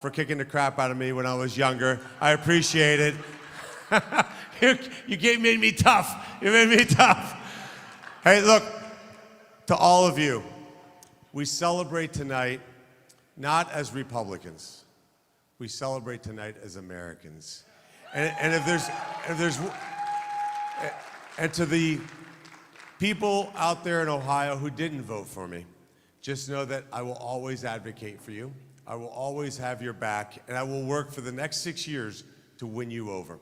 for kicking the crap out of me when I was younger. I appreciate it. You made me tough. You made me tough. Hey, look, to all of you, we celebrate tonight not as Republicans. We celebrate tonight as Americans. And to the people out there in Ohio who didn't vote for me, just know that I will always advocate for you. I will always have your back, and I will work for the next 6 years to win you over.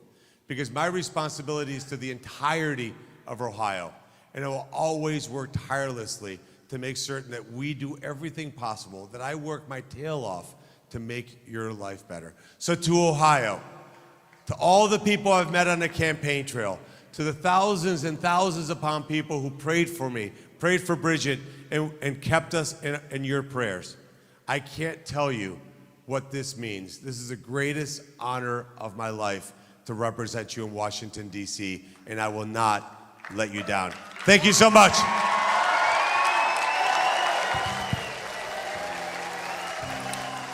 Because my responsibility is to the entirety of Ohio, and I will always work tirelessly to make certain that we do everything possible, that I work my tail off to make your life better. So to Ohio, to all the people I've met on the campaign trail, to the thousands and thousands upon people who prayed for me, prayed for Bridget, and kept us in your prayers, I can't tell you what this means. This is the greatest honor of my life to represent you in Washington, D.C., and I will not let you down. Thank you so much.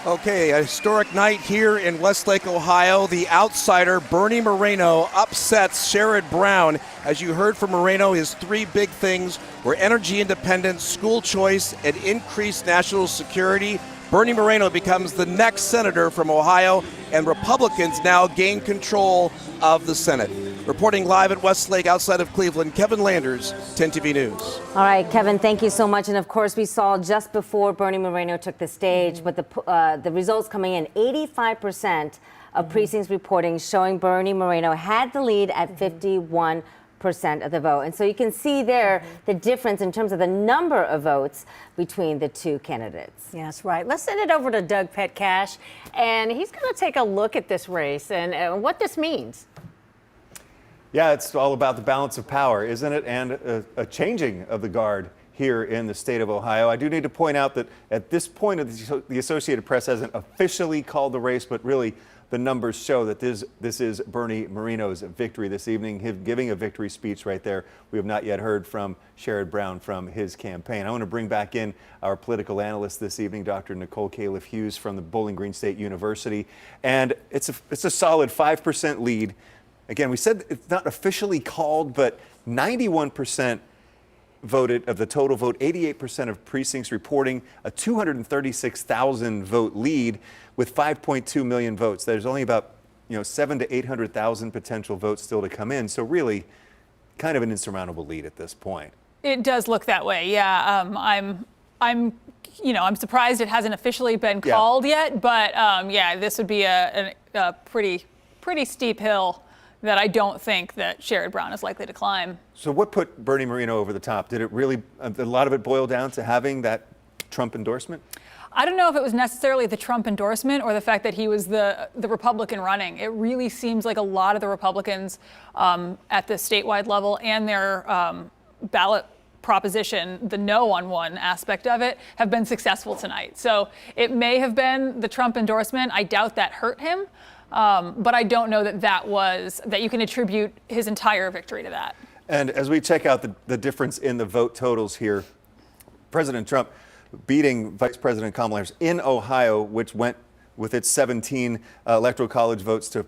Okay, a historic night here in Westlake, Ohio. The outsider, Bernie Moreno, upsets Sherrod Brown. As you heard from Moreno, his three big things were energy independence, school choice, and increased national security. Bernie Moreno becomes the next senator from Ohio, and Republicans now gain control of the Senate. Reporting live at Westlake outside of Cleveland, Kevin Landers, 10 TV News. All right, Kevin, thank you so much. And of course, we saw just before Bernie Moreno took the stage, but the results coming in, 85% of precincts reporting showing Bernie Moreno had the lead at 51% of the vote. And so you can see there the difference in terms of the number of votes between the two candidates. Yes, right. Let's send it over to Doug Petcash, and he's going to take a look at this race and what this means. Yeah, it's all about the balance of power, isn't it? And a changing of the guard here in the state of Ohio. I do need to point out that at this point, the Associated Press hasn't officially called the race, but really the numbers show that this is Bernie Moreno's victory this evening, him giving a victory speech right there. We have not yet heard from Sherrod Brown from his campaign. I want to bring back in our political analyst this evening, Dr. Nicole Califf-Hughes from the Bowling Green State University. And it's a solid 5% lead. Again, we said it's not officially called, but 91% voted of the total vote, 88% of precincts reporting a 236,000 vote lead with 5.2 million votes. There's only about 700,000 to 800,000 potential votes still to come in. So really kind of an insurmountable lead at this point. It does look that way. Yeah. I'm surprised it hasn't officially been called yet, but yeah, this would be a pretty steep hill that I don't think that Sherrod Brown is likely to climb. So what put Bernie Moreno over the top? Did it really, a lot of it boil down to having that Trump endorsement? I don't know if it was necessarily the Trump endorsement or the fact that he was the Republican running. It really seems like a lot of the Republicans at the statewide level and their ballot proposition, the no on one aspect of it, have been successful tonight. So it may have been the Trump endorsement. I doubt that hurt him. But I don't know that you can attribute his entire victory to that. And as we check out the difference in the vote totals here, President Trump beating Vice President Kamala Harris in Ohio, which went with its 17 electoral college votes to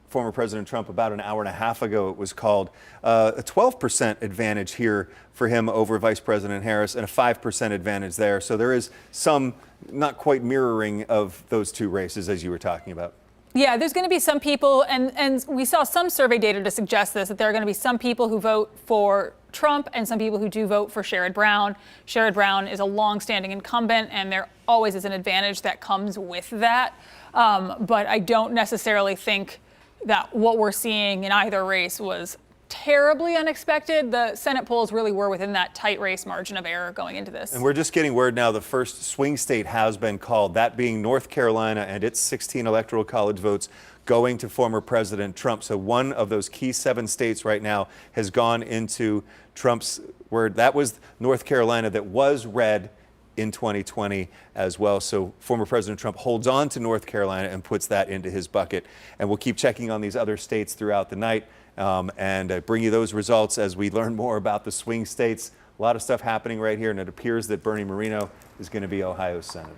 former President Trump about an hour and a half ago, it was called. A 12% advantage here for him over Vice President Harris and a 5% advantage there. So there is some not quite mirroring of those two races as you were talking about. Yeah, there's going to be some people, and we saw some survey data to suggest this, that there are going to be some people who vote for Trump and some people who do vote for Sherrod Brown. Sherrod Brown is a longstanding incumbent, and there always is an advantage that comes with that. But I don't necessarily think that what we're seeing in either race was terribly unexpected. The Senate polls really were within that tight race margin of error going into this. And we're just getting word now the first swing state has been called, that being North Carolina and its 16 electoral college votes going to former President Trump. So one of those key 7 states right now has gone into Trump's word. That was North Carolina that was red in 2020 as well. So former President Trump holds on to North Carolina and puts that into his bucket. And we'll keep checking on these other states throughout the night. And bring you those results as we learn more about the swing states. A lot of stuff happening right here, and it appears that Bernie Moreno is going to be Ohio's senator.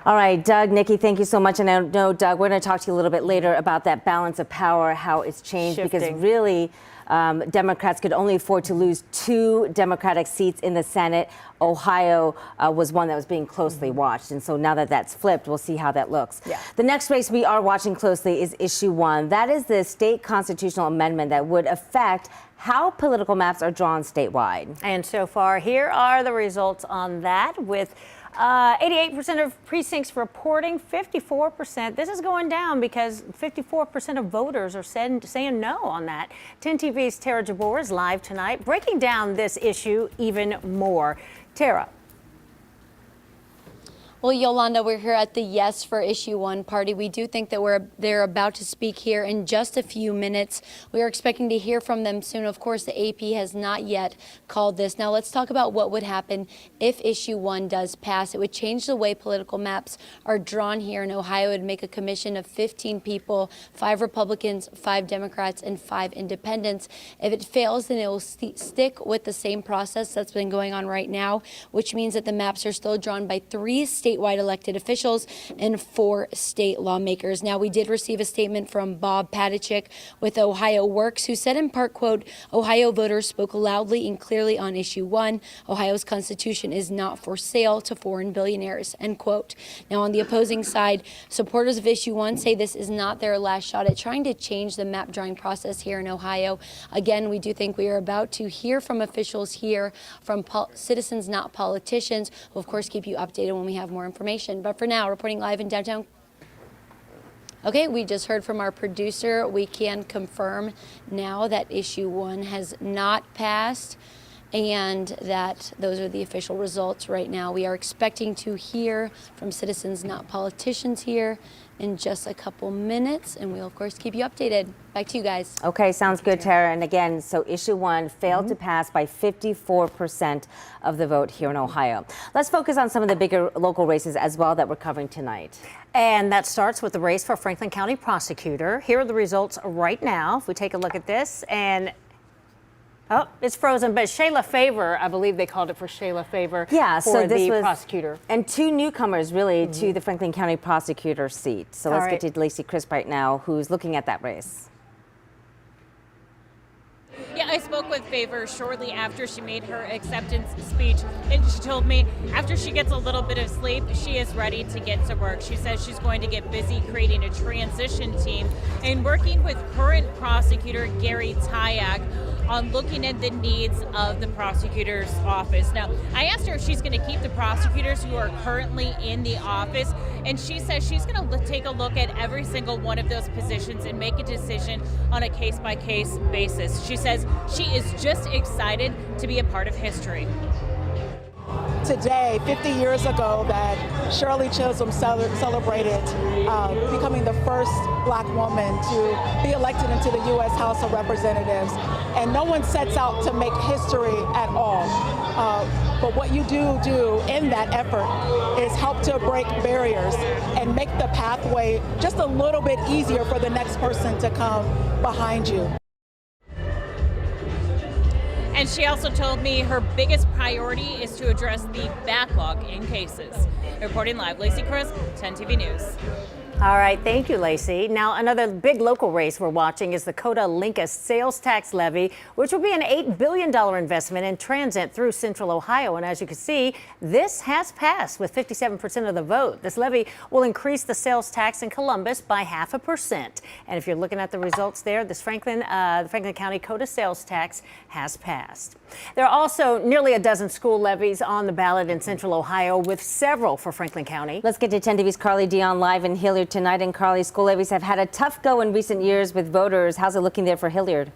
All right, Doug, Nikki, thank you so much. And I know, Doug, we're going to talk to you a little bit later about that balance of power, how it's changed, because really Democrats could only afford to lose 2 Democratic seats in the Senate. Ohio was one that was being closely watched. And so now that that's flipped, we'll see how that looks. Yeah. The next race we are watching closely is issue 1. That is the state constitutional amendment that would affect how political maps are drawn statewide. And so far, here are the results on that, with 88% of precincts reporting, 54%. This is going down because 54% of voters are saying no on that. 10 TV's Tara Jabor is live tonight, breaking down this issue even more. Tara. Well, Yolanda, we're here at the Yes for Issue 1 party. We do think that they're about to speak here in just a few minutes. We are expecting to hear from them soon. Of course, the AP has not yet called this. Now, let's talk about what would happen if Issue 1 does pass. It would change the way political maps are drawn here in Ohio. It would make a commission of 15 people, 5 Republicans, 5 Democrats, and 5 independents. If it fails, then it will stick with the same process that's been going on right now, which means that the maps are still drawn by 3 statewide elected officials and 4 state lawmakers. Now, we did receive a statement from Bob Patachik with Ohio Works, who said in part, quote, Ohio voters spoke loudly and clearly on issue 1. Ohio's constitution is not for sale to foreign billionaires, end quote. Now, on the opposing side, supporters of issue 1 say this is not their last shot at trying to change the map drawing process here in Ohio. Again, we do think we are about to hear from officials here, from citizens, not politicians. We'll, of course, keep you updated when we have more information. But for now, reporting live in downtown. Okay, we just heard from our producer. We can confirm now that issue 1 has not passed, and that those are the official results right now. We are expecting to hear from citizens, not politicians, here in just a couple minutes, and we'll of course keep you updated. Back to you guys. Okay, sounds good, Tara. And again, so issue 1 failed to pass by 54% of the vote here in Ohio. Let's focus on some of the bigger local races as well that we're covering tonight. And that starts with the race for Franklin County prosecutor. Here are the results right now. If we take a look at this, and oh, it's frozen, but Shayla Favor, I believe they called it for Shayla Favor. Yeah, for so this the was prosecutor. And 2 newcomers really to the Franklin County prosecutor seat. So let's get to Lacey Crisp right now, who's looking at that race. Yeah, I spoke with Favor shortly after she made her acceptance speech, and she told me after she gets a little bit of sleep, she is ready to get to work. She says she's going to get busy creating a transition team and working with current prosecutor Gary Tyak on looking at the needs of the prosecutor's office. Now, I asked her if she's going to keep the prosecutors who are currently in the office, and she says she's going to take a look at every single one of those positions and make a decision on a case-by-case basis. She says she is just excited to be a part of history. Today, 50 years ago, that Shirley Chisholm celebrated becoming the first Black woman to be elected into the U.S. House of Representatives. And no one sets out to make history at all. But what you do in that effort is help to break barriers and make the pathway just a little bit easier for the next person to come behind you. And she also told me her biggest priority is to address the backlog in cases. Reporting live, Lacey Crisp, 10 TV News. All right, thank you, Lacey. Now, another big local race we're watching is the Coda-Lincoln sales tax levy, which will be an $8 billion investment in transit through central Ohio. And as you can see, this has passed with 57% of the vote. This levy will increase the sales tax in Columbus by 0.5%. And if you're looking at the results there, this the Franklin County Coda sales tax has passed. There are also nearly a dozen school levies on the ballot in central Ohio, with several for Franklin County. Let's get to 10 TV's Carly Dion live in Hilliard tonight. And Carly, school levies have had a tough go in recent years with voters. How's it looking there for Hilliard?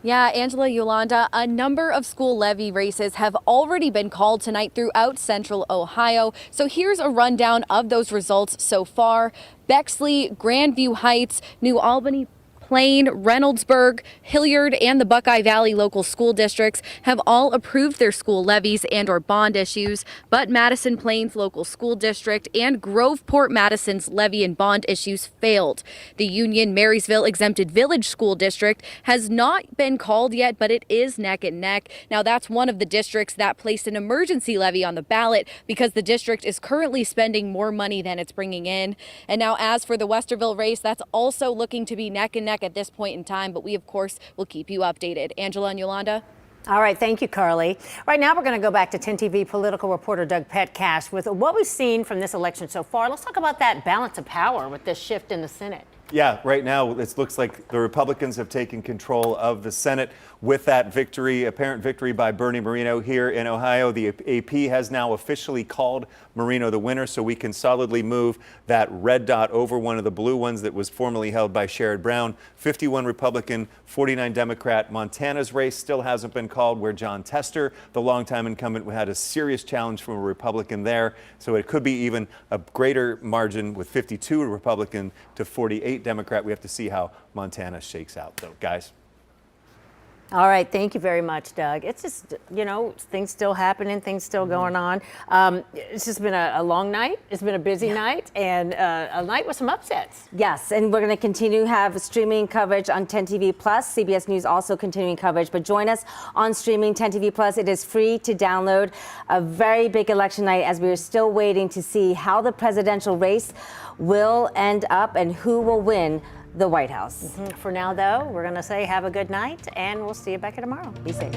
Yeah, Angela, Yolanda, a number of school levy races have already been called tonight throughout central Ohio. So here's a rundown of those results so far. Bexley, Grandview Heights, New Albany, Plain, Reynoldsburg, Hilliard, and the Buckeye Valley local school districts have all approved their school levies and/or bond issues, but Madison Plains Local School District and Groveport Madison's levy and bond issues failed. The Union Marysville Exempted Village School District has not been called yet, but it is neck and neck. Now, that's one of the districts that placed an emergency levy on the ballot because the district is currently spending more money than it's bringing in. And now, as for the Westerville race, that's also looking to be neck and neck at this point in time, but we, of course, will keep you updated. Angela and Yolanda? All right, thank you, Carly. Right now, we're going to go back to 10 TV political reporter Doug Petcash with what we've seen from this election so far. Let's talk about that balance of power with this shift in the Senate. Yeah, right now it looks like the Republicans have taken control of the Senate with that victory, apparent victory by Bernie Moreno here in Ohio. The AP has now officially called Moreno the winner, so we can solidly move that red dot over one of the blue ones that was formerly held by Sherrod Brown. 51 Republican, 49 Democrat. Montana's race still hasn't been called, where John Tester, the longtime incumbent, had a serious challenge from a Republican there. So it could be even a greater margin with 52 Republican to 48 Democrat. We have to see how Montana shakes out, though, guys. All right, thank you very much, Doug. It's just, you know, things still happening, things still going on. It's just been a long night. It's been a busy night, and a night with some upsets. Yes, and we're going to continue to have streaming coverage on 10 TV Plus. CBS News also continuing coverage, but join us on streaming 10 TV Plus. It is free to download. A very big election night as we are still waiting to see how the presidential race will end up and who will win the White House. For now, though, we're going to say have a good night, and we'll see you back here tomorrow. Be safe.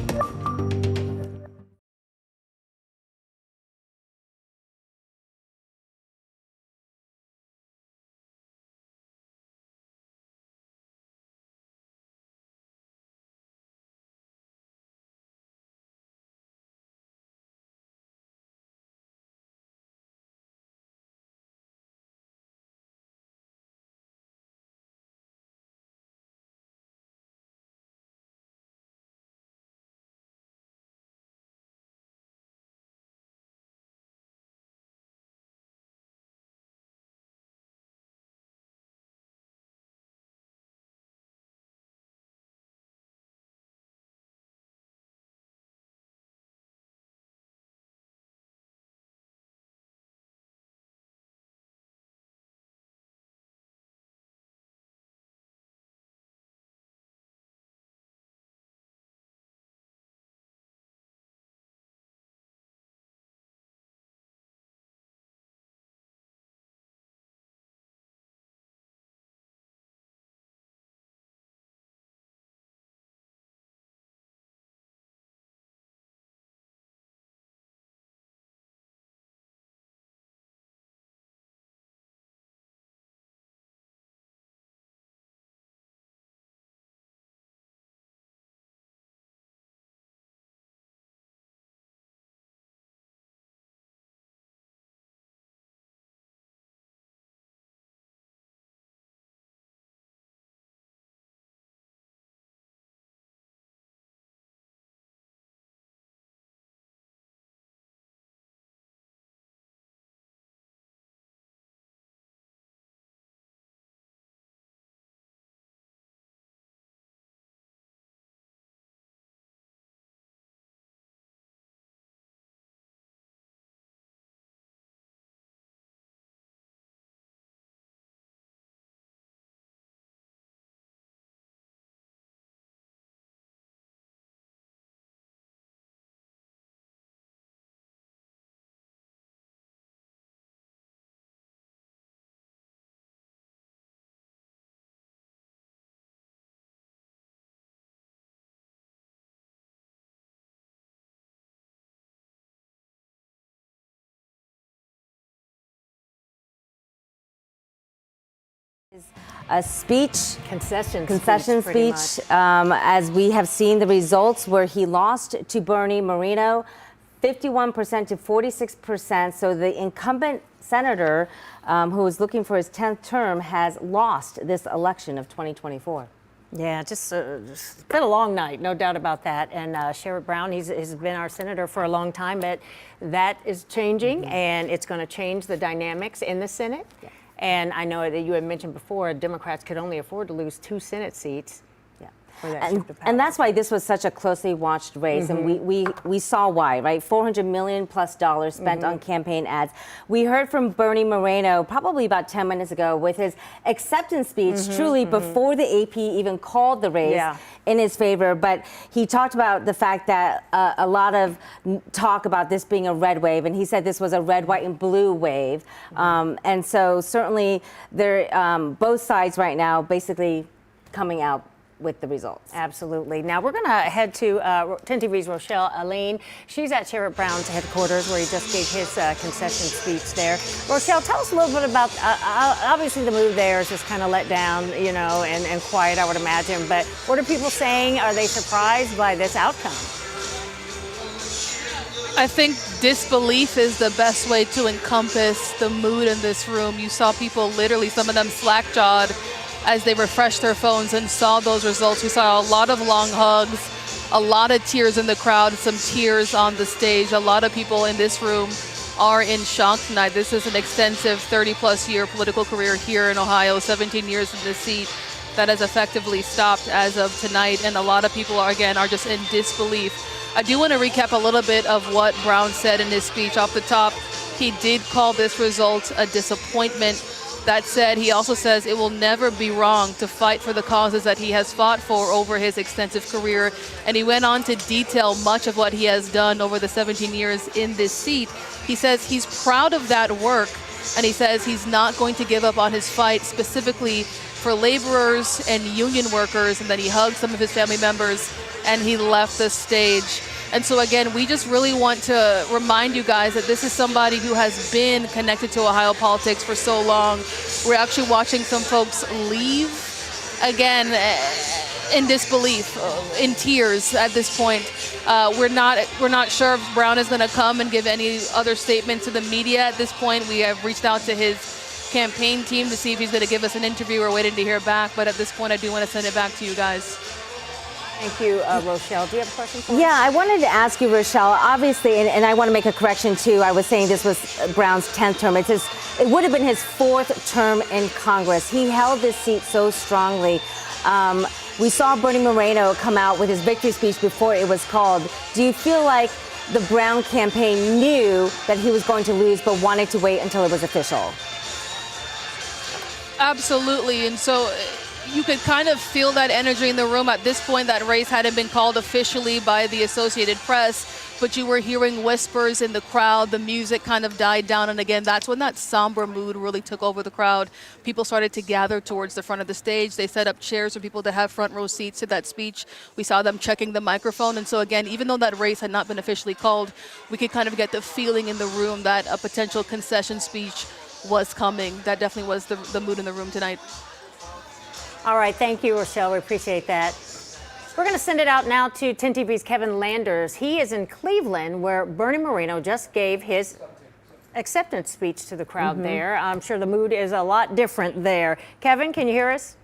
A speech, concession speech, as we have seen the results where he lost to Bernie Moreno, 51% to 46%. So the incumbent senator who is looking for his 10th term has lost this election of 2024. Yeah, just it's been a long night, no doubt about that. And Sherrod Brown, he's been our senator for a long time, but that is changing, and it's going to change the dynamics in the Senate. And I know that you had mentioned before, Democrats could only afford to lose 2 Senate seats. For that shift of power. And that's why this was such a closely watched race, and we saw why, right? $400 million plus spent on campaign ads. We heard from Bernie Moreno probably about 10 minutes ago with his acceptance speech, truly before the AP even called the race in his favor. But he talked about the fact that a lot of talk about this being a red wave, and he said this was a red, white, and blue wave. And so certainly both sides right now basically coming out with the results. Absolutely. Now we're going to head to 10 TV's Rochelle Aline. She's at Sherrod Brown's headquarters where he just gave his concession speech there. Rochelle, tell us a little bit about, obviously the mood there is just kind of let down, you know, and quiet, I would imagine. But what are people saying? Are they surprised by this outcome? I think disbelief is the best way to encompass the mood in this room. You saw people literally, some of them slack-jawed, as they refreshed their phones and saw those results. We saw a lot of long hugs, a lot of tears in the crowd, some tears on the stage. A lot of people in this room are in shock tonight. This is an extensive 30-plus year political career here in Ohio, 17 years in this seat that has effectively stopped as of tonight. And a lot of people, are just in disbelief. I do want to recap a little bit of what Brown said in his speech. Off the top, he did call this result a disappointment. That said, he also says it will never be wrong to fight for the causes that he has fought for over his extensive career. And he went on to detail much of what he has done over the 17 years in this seat. He says he's proud of that work, and he says he's not going to give up on his fight specifically for laborers and union workers. And then he hugged some of his family members and he left the stage. And so again, we just really want to remind you guys that this is somebody who has been connected to Ohio politics for so long. We're actually watching some folks leave, again, in disbelief, in tears at this point. We're not sure if Brown is going to come and give any other statement to the media at this point. We have reached out to his campaign team to see if he's going to give us an interview. We're waiting to hear back, but at this point, I do want to send it back to you guys. Thank you, Rochelle. Do you have a question for us? Yeah, I wanted to ask you, Rochelle, obviously, and I want to make a correction too. I was saying this was Brown's 10th term. It would have been his 4th term in Congress. He held this seat so strongly. We saw Bernie Moreno come out with his victory speech before it was called. Do you feel like the Brown campaign knew that he was going to lose but wanted to wait until it was official? Absolutely. And so you could kind of feel that energy in the room. At this point, that race hadn't been called officially by the Associated Press, but you were hearing whispers in the crowd. The music kind of died down, and again, that's when that somber mood really took over the crowd. People started to gather towards the front of the stage. They set up chairs for people to have front row seats to that speech. We saw them checking the microphone, and so again, even though that race had not been officially called, we could kind of get the feeling in the room that a potential concession speech was coming. That definitely was the mood in the room tonight. All right, thank you, Rochelle. We appreciate that. We're going to send it out now to 10 TV's Kevin Landers. He is in Cleveland, where Bernie Moreno just gave his acceptance speech to the crowd there. I'm sure the mood is a lot different there. Kevin, can you hear us?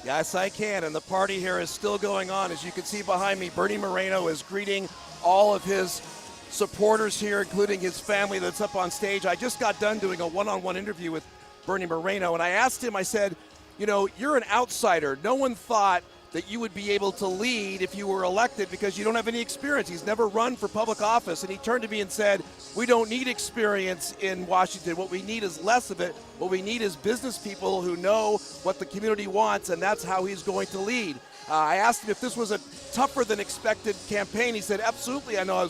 Yes, I can, and the party here is still going on. As you can see behind me, Bernie Moreno is greeting all of his supporters here, including his family that's up on stage. I just got done doing a one-on-one interview with Bernie Moreno, and I asked him, I said, you know, you're an outsider. No one thought that you would be able to lead if you were elected because you don't have any experience. He's never run for public office. And he turned to me and said, we don't need experience in Washington. What we need is less of it. What we need is business people who know what the community wants, and that's how he's going to lead. I asked him if this was a tougher than expected campaign. He said, absolutely, I know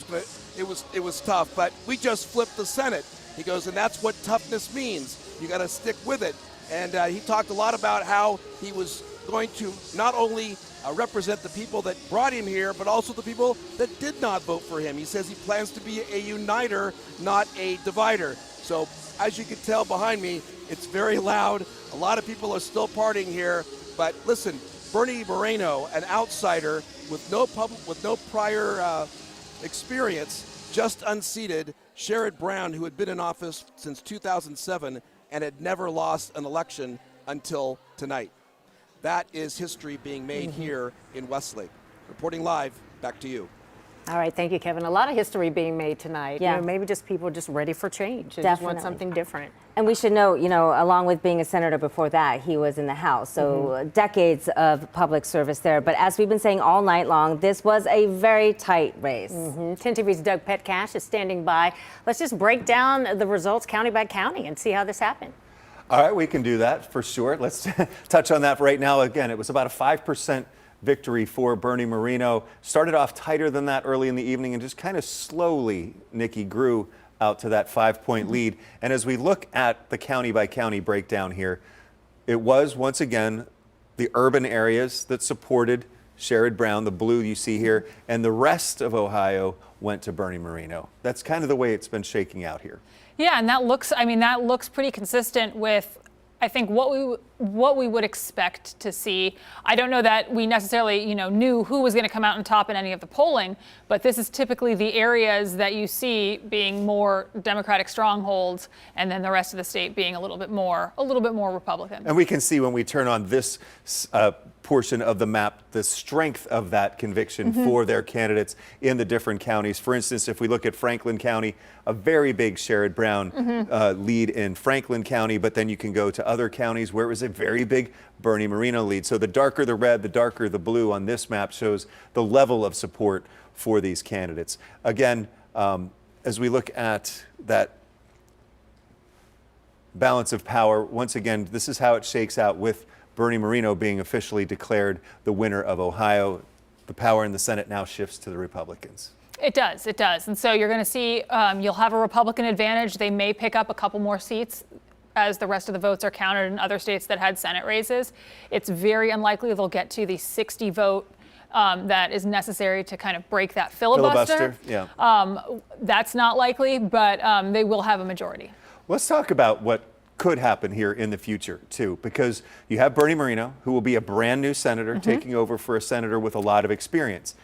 it was tough, but we just flipped the Senate. He goes, and that's what toughness means. You got to stick with it. And he talked a lot about how he was going to not only represent the people that brought him here, but also the people that did not vote for him. He says he plans to be a uniter, not a divider. So as you can tell behind me, it's very loud. A lot of people are still partying here. But listen, Bernie Moreno, an outsider with no prior experience, just unseated Sherrod Brown, who had been in office since 2007 and had never lost an election until tonight. That is history being made here in Westlake. Reporting live, back to you. All right, thank you, Kevin. A lot of history being made tonight. Yeah. Maybe just people just ready for change. They just want Definitely. something different. And we should know, along with being a senator before that, he was in the House. So decades of public service there. But as we've been saying all night long, this was a very tight race. 10 TV's Doug Petcash is standing by. Let's just break down the results county by county and see how this happened. All right, we can do that for sure. Let's touch on that right now. Again, it was about a 5% victory for Bernie Moreno. Started off tighter than that early in the evening and just kind of slowly, Nikki, grew out to that 5-point lead. And as we look at the county by county breakdown here, it was once again the urban areas that supported Sherrod Brown, the blue you see here, and the rest of Ohio went to Bernie Moreno. That's kind of the way it's been shaking out here. Yeah, and that looks pretty consistent with, I think, what we would expect to see. I don't know that we necessarily, knew who was going to come out on top in any of the polling, but this is typically the areas that you see being more Democratic strongholds, and then the rest of the state being a little bit more Republican. And we can see when we turn on this portion of the map, the strength of that conviction for their candidates in the different counties. For instance, if we look at Franklin County, a very big Sherrod Brown lead in Franklin County, but then you can go to other counties where it was a very big Bernie Moreno lead. So the darker the red, the darker the blue on this map shows the level of support for these candidates. Again, as we look at that balance of power, once again, this is how it shakes out with Bernie Moreno being officially declared the winner of Ohio. The power in the Senate now shifts to the Republicans. It does. And so you're going to see you'll have a Republican advantage. They may pick up a couple more seats as the rest of the votes are counted in other states that had Senate races. It's very unlikely they'll get to the 60 vote that is necessary to kind of break that filibuster. Yeah. That's not likely, but they will have a majority. Let's talk about what could happen here in the future, too, because you have Bernie Moreno, who will be a brand new senator taking over for a senator with a lot of experience.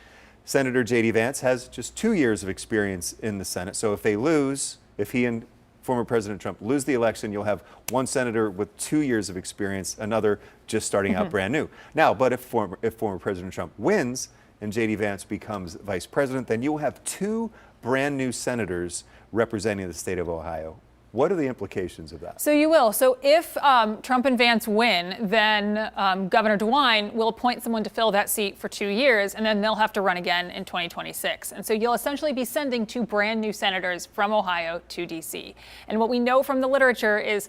Senator J.D. Vance has just 2 years of experience in the Senate. So if they lose, if he and former President Trump lose the election, you'll have one senator with 2 years of experience, another just starting out brand new. Now, but if former President Trump wins and J.D. Vance becomes vice president, then you will have 2 brand new senators representing the state of Ohio. What are the implications of that? So you will. So if Trump and Vance win, then Governor DeWine will appoint someone to fill that seat for 2 years, and then they'll have to run again in 2026. And so you'll essentially be sending 2 brand new senators from Ohio to D.C. And what we know from the literature is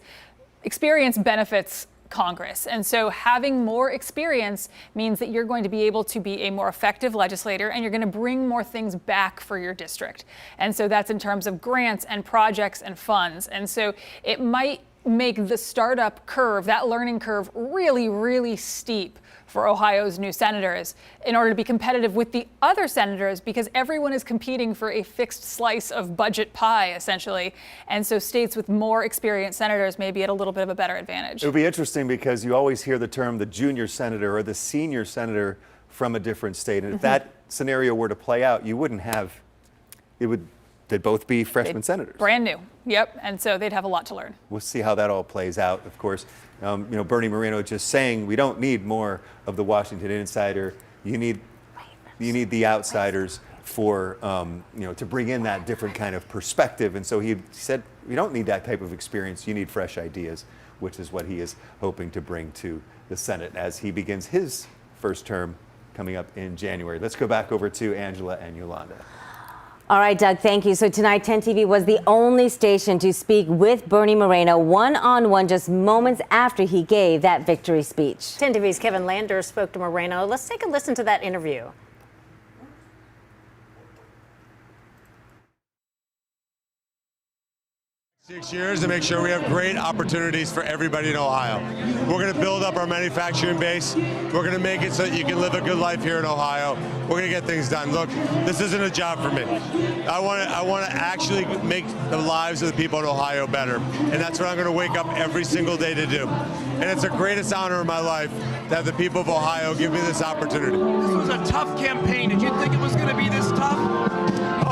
experience benefits Congress. And so having more experience means that you're going to be able to be a more effective legislator, and you're going to bring more things back for your district. And so that's in terms of grants and projects and funds. And so it might make the startup curve, that learning curve, really, really steep for Ohio's new senators in order to be competitive with the other senators, because everyone is competing for a fixed slice of budget pie, essentially. And so states with more experienced senators may be at a little bit of a better advantage. It would be interesting because you always hear the term the junior senator or the senior senator from a different state. And if that scenario were to play out, you wouldn't have, they'd both be freshman senators. Brand new. Yep. And so they'd have a lot to learn. We'll see how that all plays out, of course. Bernie Moreno just saying we don't need more of the Washington insider. You need the outsiders for to bring in that different kind of perspective. And so he said we don't need that type of experience. You need fresh ideas, which is what he is hoping to bring to the Senate as he begins his first term coming up in January. Let's go back over to Angela and Yolanda. All right, Doug, thank you. So tonight, 10 TV was the only station to speak with Bernie Moreno one-on-one just moments after he gave that victory speech. 10 TV's Kevin Landers spoke to Moreno. Let's take a listen to that interview. 6 years to make sure we have great opportunities for everybody in Ohio. We're going to build up our manufacturing base. We're going to make it so that you can live a good life here in Ohio. We're going to get things done. Look, this isn't a job for me. I want to actually make the lives of the people in Ohio better, and that's what I'm going to wake up every single day to do. And it's the greatest honor of my life to have the people of Ohio give me this opportunity. This was a tough campaign. Did you think it was going to be this tough?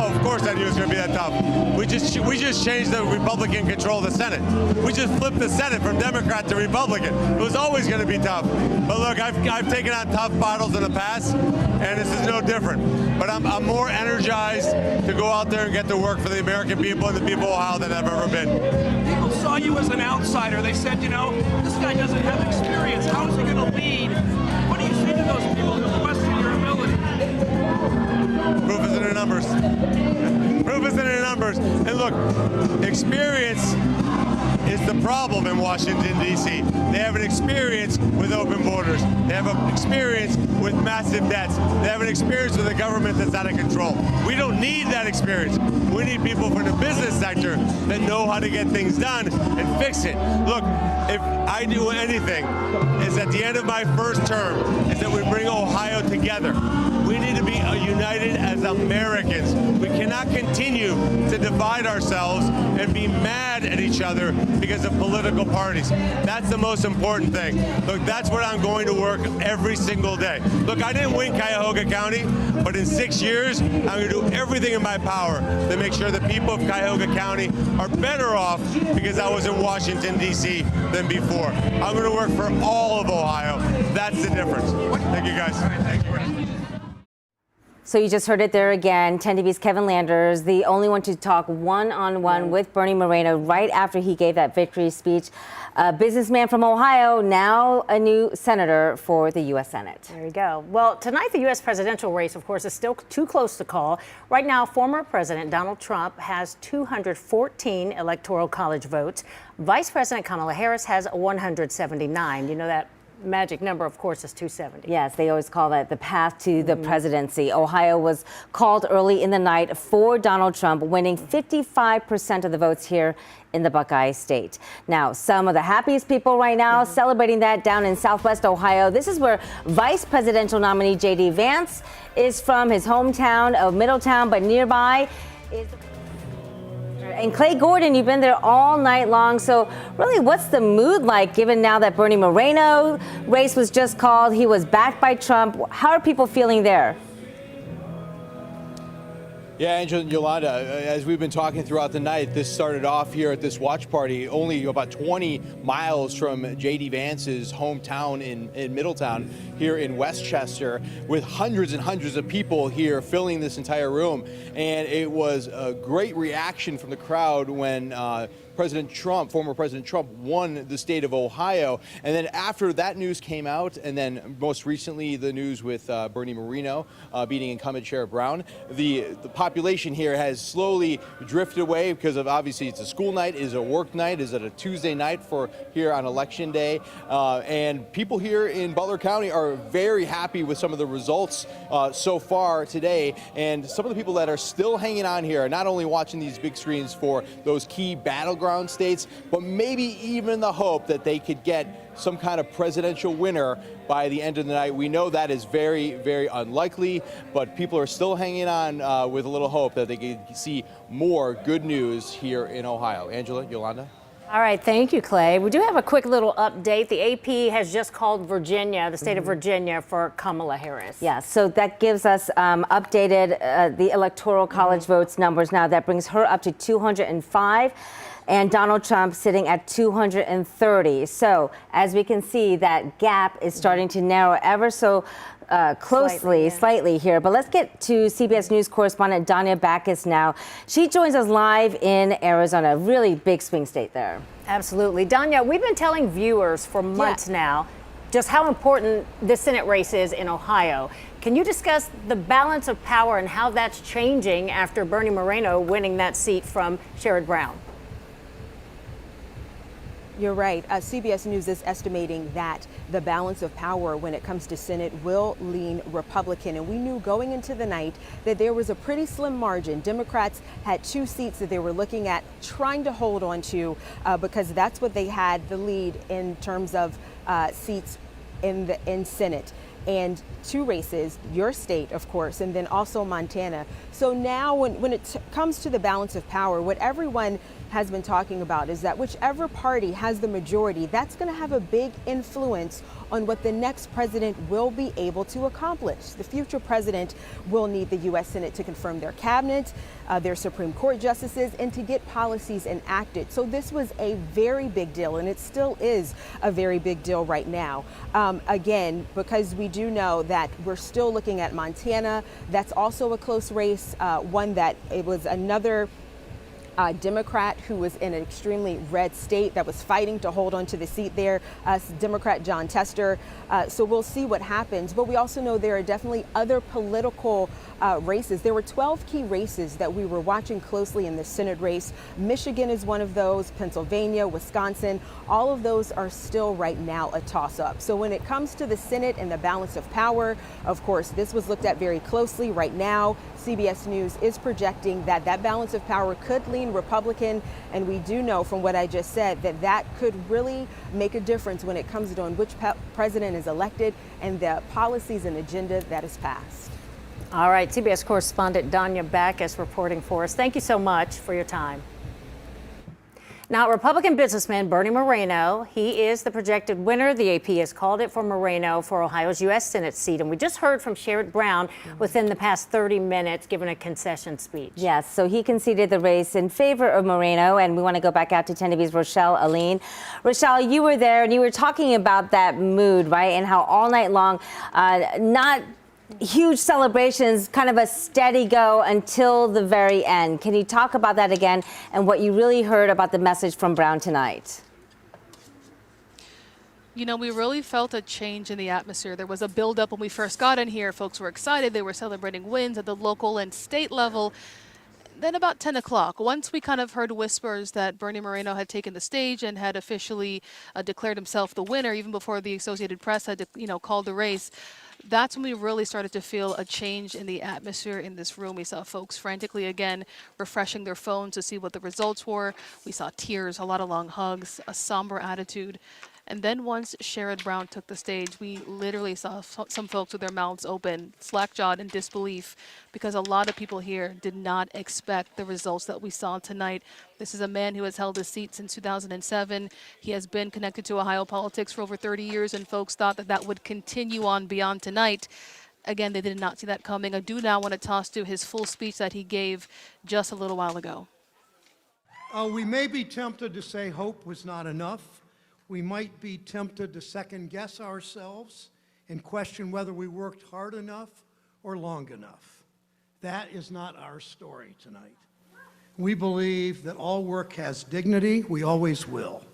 Oh, of course I knew it was going to be that tough. We just changed the Republican control of the Senate. We just flipped the Senate from Democrat to Republican. It was always going to be tough. But look, I've taken on tough battles in the past, and this is no different. but I'm more energized to go out there and get to work for the American people and the people of Ohio than I've ever been. People saw you as an outsider. They said, you know, this guy doesn't have experience. How is he going to lead? What do you say to those people who question your ability? Proof is in the numbers. Proof is in the numbers. And look, experience is the problem in Washington, D.C. They have an experience with open borders. They have an experience with massive debts. They have an experience with a government that's out of control. We don't need that experience. We need people from the business sector that know how to get things done and fix it. Look, if I do anything, is at the end of my first term, is that we bring Ohio together. We need to be united as Americans. We cannot continue to divide ourselves and be mad at each other because of political parties. That's the most important thing. Look, that's what I'm going to work every single day. Look, I didn't win Cuyahoga County, but in 6 years, I'm going to do everything in my power to make sure the people of Cuyahoga County are better off because I was in Washington, D.C. than before. I'm going to work for all of Ohio. That's the difference. Thank you, guys. Thank you. So you just heard it there again. 10 TV's Kevin Landers, the only one to talk one-on-one with Bernie Moreno right after he gave that victory speech. A businessman from Ohio, now a new senator for the U.S. Senate. There you go. Well, tonight the U.S. presidential race, of course, is still too close to call. Right now, former President Donald Trump has 214 Electoral College votes. Vice President Kamala Harris has 179. You know that magic number, of course, is 270. Yes, they always call that the path to the presidency. Ohio was called early in the night for Donald Trump, winning 55% of the votes here in the Buckeye State. Now, some of the happiest people right now celebrating that down in Southwest Ohio. This is where Vice Presidential nominee J.D. Vance is from, his hometown of Middletown, but nearby is... And Clay Gordon, you've been there all night long. So really, what's the mood like given now that Bernie Moreno race was just called? He was backed by Trump. How are people feeling there? Yeah, Angela and Yolanda, as we've been talking throughout the night, this started off here at this watch party only about 20 miles from J.D. Vance's hometown in Middletown here in Westchester, with hundreds and hundreds of people here filling this entire room. And it was a great reaction from the crowd when former President Trump won the state of Ohio. And then after that news came out, and then most recently the news with Bernie Moreno beating incumbent Sherrod Brown, the population here has slowly drifted away because of, obviously, it's a school night, is a work night, is it a Tuesday night for here on Election Day. And people here in Butler County are very happy with some of the results so far today. And some of the people that are still hanging on here are not only watching these big screens for those key battleground states, but maybe even the hope that they could get some kind of presidential winner by the end of the night. We know that is very, very unlikely, but people are still hanging on with a little hope that they can see more good news here in Ohio. Angela, Yolanda? All right, thank you, Clay. We do have a quick little update. The AP has just called Virginia, the state of Virginia, for Kamala Harris. Yeah, so that gives us updated the Electoral College votes numbers now. That brings her up to 205. And Donald Trump sitting at 230. So as we can see, that gap is starting to narrow ever so slightly here. But let's get to CBS News correspondent Danya Backus now. She joins us live in Arizona, really big swing state there. Absolutely. Danya, we've been telling viewers for months now just how important this Senate race is in Ohio. Can you discuss the balance of power and how that's changing after Bernie Moreno winning that seat from Sherrod Brown? You're right. CBS News is estimating that the balance of power when it comes to Senate will lean Republican. And we knew going into the night that there was a pretty slim margin. Democrats had 2 seats that they were looking at trying to hold on to because that's what they had the lead in terms of seats in Senate. And 2 races, your state, of course, and then also Montana. So now when it comes to the balance of power, what everyone has been talking about is that whichever party has the majority, that's going to have a big influence on what the next president will be able to accomplish. The future president will need the U.S. Senate to confirm their cabinet, their Supreme Court justices, and to get policies enacted. So this was a very big deal, and it still is a very big deal right now. Again, because we do do know that we're still looking at Montana. That's also a close race, one that it was another Democrat who was in an extremely red state that was fighting to hold on to the seat there, Democrat John Tester. So we'll see what happens. But we also know there are definitely other political races. There were 12 key races that we were watching closely in the Senate race. Michigan is one of those, Pennsylvania, Wisconsin. All of those are still right now a toss-up. So when it comes to the Senate and the balance of power, of course, this was looked at very closely. Right now, CBS News is projecting that that balance of power could lean Republican, and we do know from what I just said that that could really make a difference when it comes to which president is elected and the policies and agenda that is passed. All right, CBS correspondent Danya Backus reporting for us. Thank you so much for your time. Now, Republican businessman Bernie Moreno, he is the projected winner. The AP has called it for Moreno for Ohio's U.S. Senate seat. And we just heard from Sherrod Brown within the past 30 minutes giving a concession speech. Yes, so he conceded the race in favor of Moreno. And we want to go back out to 10 TV's Rochelle Aline. Rochelle, you were there and you were talking about that mood, right? And how all night long, not huge celebrations, kind of a steady go until the very end. Can you talk about that again and what you really heard about the message from Brown tonight? You know, we really felt a change in the atmosphere. There was a buildup when we first got in here. Folks were excited. They were celebrating wins at the local and state level. Then about 10 o'clock, once we kind of heard whispers that Bernie Moreno had taken the stage and had officially declared himself the winner, even before the Associated Press had, called the race, that's when we really started to feel a change in the atmosphere in this room. We saw folks frantically again refreshing their phones to see what the results were. We saw tears, a lot of long hugs, a somber attitude. And then once Sherrod Brown took the stage, we literally saw some folks with their mouths open, slack-jawed in disbelief, because a lot of people here did not expect the results that we saw tonight. This is a man who has held his seat since 2007. He has been connected to Ohio politics for over 30 years, and folks thought that that would continue on beyond tonight. Again, they did not see that coming. I do now want to toss to his full speech that he gave just a little while ago. We may be tempted to say hope was not enough. We might be tempted to second-guess ourselves and question whether we worked hard enough or long enough. That is not our story tonight. We believe that all work has dignity. We always will.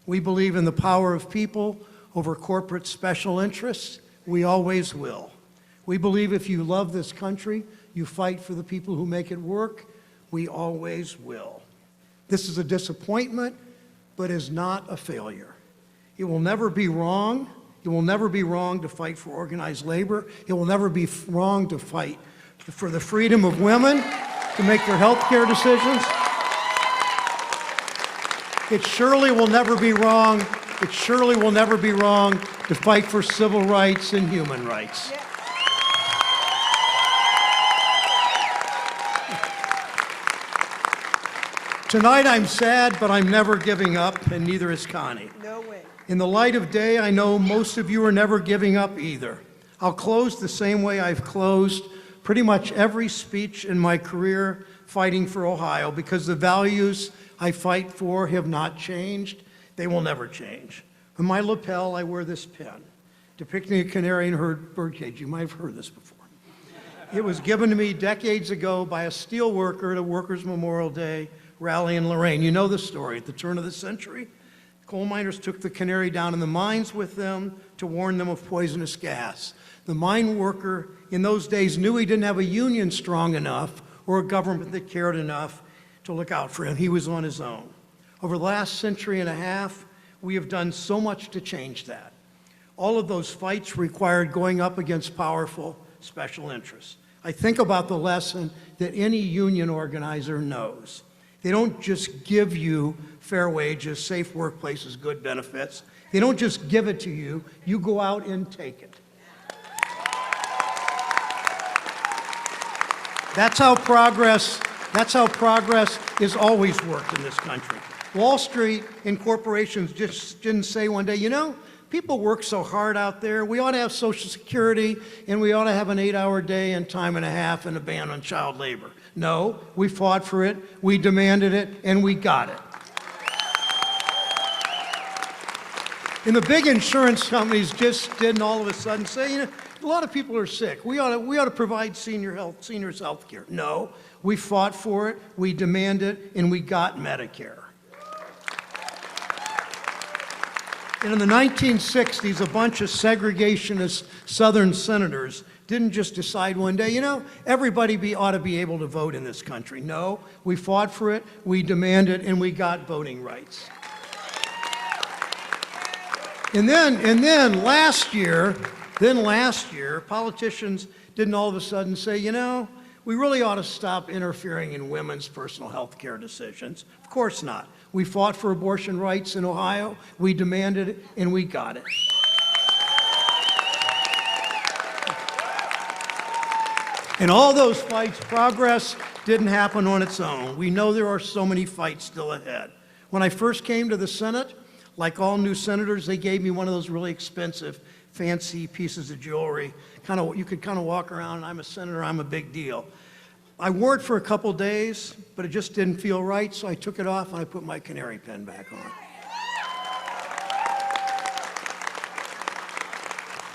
We believe in the power of people over corporate special interests. We always will. We believe if you love this country, you fight for the people who make it work. We always will. This is a disappointment, but is not a failure. It will never be wrong. It will never be wrong to fight for organized labor. It will never be wrong to fight for the freedom of women to make their health care decisions. It surely will never be wrong. It surely will never be wrong to fight for civil rights and human rights. Tonight I'm sad, but I'm never giving up, and neither is Connie. No way. In the light of day, I know most of you are never giving up either. I'll close the same way I've closed pretty much every speech in my career fighting for Ohio, because the values I fight for have not changed. They will never change. On my lapel, I wear this pin, depicting a canary in her birdcage. You might have heard this before. It was given to me decades ago by a steel worker at a Workers' Memorial Day rally in Lorraine. You know the story. At the turn of the century, coal miners took the canary down in the mines with them to warn them of poisonous gas. The mine worker in those days knew he didn't have a union strong enough or a government that cared enough to look out for him. He was on his own. Over the last century and a half, we have done so much to change that. All of those fights required going up against powerful special interests. I think about the lesson that any union organizer knows. They don't just give you fair wages, safe workplaces, good benefits. They don't just give it to you. You go out and take it. That's how progress is always worked in this country. Wall Street and corporations just didn't say one day, you know, people work so hard out there, we ought to have Social Security and we ought to have an 8-hour day and time and a half and a ban on child labor. No, we fought for it, we demanded it, and we got it. And the big insurance companies just didn't all of a sudden say, you A lot of people are sick. We ought to provide seniors health care. No, we fought for it, we demanded it, and we got Medicare. And in the 1960s, a bunch of segregationist Southern senators didn't just decide one day, you know, everybody ought to be able to vote in this country. No, we fought for it, we demanded, and we got voting rights. And then last year, politicians didn't all of a sudden say, you know, we really ought to stop interfering in women's personal health care decisions. Of course not. We fought for abortion rights in Ohio, we demanded it, and we got it. In all those fights, progress didn't happen on its own. We know there are so many fights still ahead. When I first came to the Senate, like all new senators, they gave me one of those really expensive, fancy pieces of jewelry. You could kind of walk around, and I'm a senator, I'm a big deal. I wore it for a couple days, but it just didn't feel right, so I took it off and I put my canary pin back on.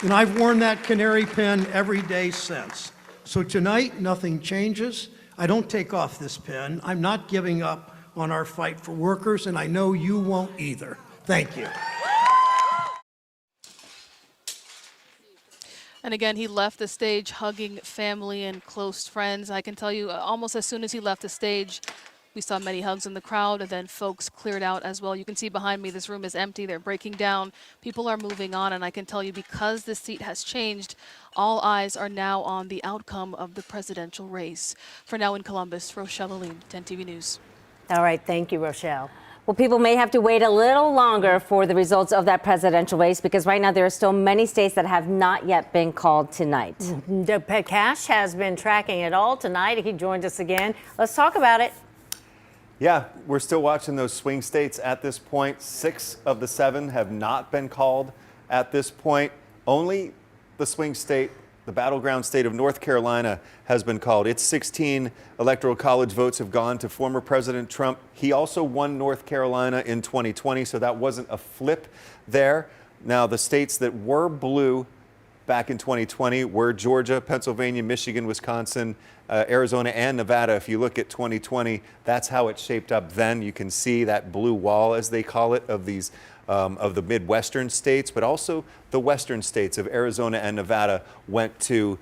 And I've worn that canary pin every day since. So tonight, nothing changes. I don't take off this pin. I'm not giving up on our fight for workers, and I know you won't either. Thank you. And again, he left the stage hugging family and close friends. I can tell you, almost as soon as he left the stage, we saw many hugs in the crowd, and then folks cleared out as well. You can see behind me, this room is empty. They're breaking down. People are moving on, and I can tell you, because this seat has changed, all eyes are now on the outcome of the presidential race. For now in Columbus, Rochelle Aline, 10 TV News. All right, thank you, Rochelle. Well, people may have to wait a little longer for the results of that presidential race because right now there are still many states that have not yet been called tonight. Cash has been tracking it all tonight. He joined us again. Let's talk about it. Yeah, we're still watching those swing states at this point. 6 of the 7 have not been called at this point. Only the swing state, the battleground state of North Carolina, has been called. Its 16 electoral college votes have gone to former President Trump. He also won North Carolina in 2020, so that wasn't a flip there. Now, the states that were blue back in 2020 were Georgia, Pennsylvania, Michigan, Wisconsin, Arizona, and Nevada. If you look at 2020, that's how it shaped up then. You can see that blue wall, as they call it, of these of the Midwestern states, but also the Western states of Arizona and Nevada went to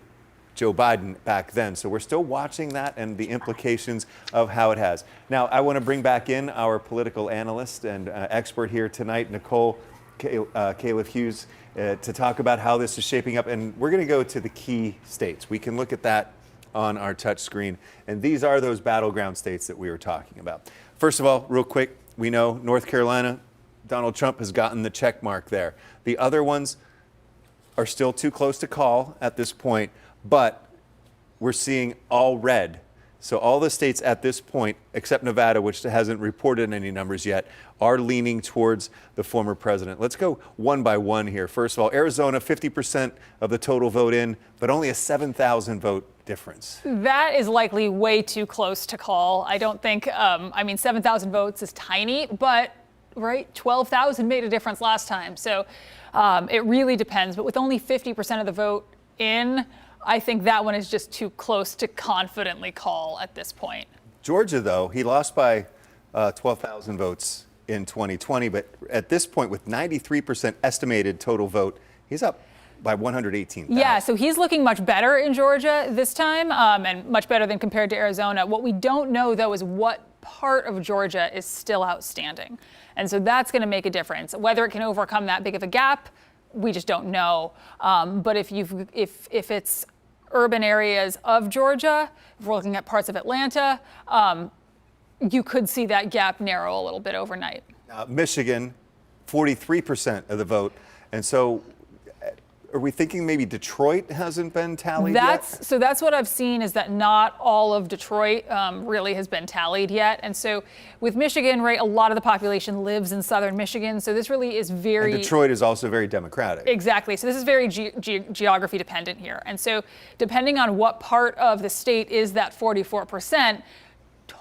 Joe Biden back then. So we're still watching that and the implications of how it has. Now, I want to bring back in our political analyst and expert here tonight, Nicole Califf-Hughes, to talk about how this is shaping up. And we're going to go to the key states. We can look at that on our touch screen. And these are those battleground states that we were talking about. First of all, real quick, we know North Carolina, Donald Trump has gotten the check mark there. The other ones are still too close to call at this point, but we're seeing all red. So all the states at this point, except Nevada, which hasn't reported any numbers yet, are leaning towards the former president. Let's go one by one here. First of all, Arizona, 50% of the total vote in, but only a 7,000 vote difference. That is likely way too close to call. I don't think, 7,000 votes is tiny, but right, 12,000 made a difference last time. So it really depends. But with only 50% of the vote in, I think that one is just too close to confidently call at this point. Georgia, though, he lost by 12,000 votes in 2020. But at this point, with 93% estimated total vote, he's up by 118,000. Yeah, so he's looking much better in Georgia this time and much better than compared to Arizona. What we don't know, though, is what part of Georgia is still outstanding. And so that's going to make a difference. Whether it can overcome that big of a gap, we just don't know. But if it's urban areas of Georgia, if we're looking at parts of Atlanta, you could see that gap narrow a little bit overnight. Michigan, 43% of the vote. And so are we thinking maybe Detroit hasn't been tallied yet? So that's what I've seen, is that not all of Detroit really has been tallied yet. And so with Michigan, right, a lot of the population lives in southern Michigan. So this really is very... And Detroit is also very Democratic. Exactly. So this is very geography dependent here. And so depending on what part of the state is that 44%,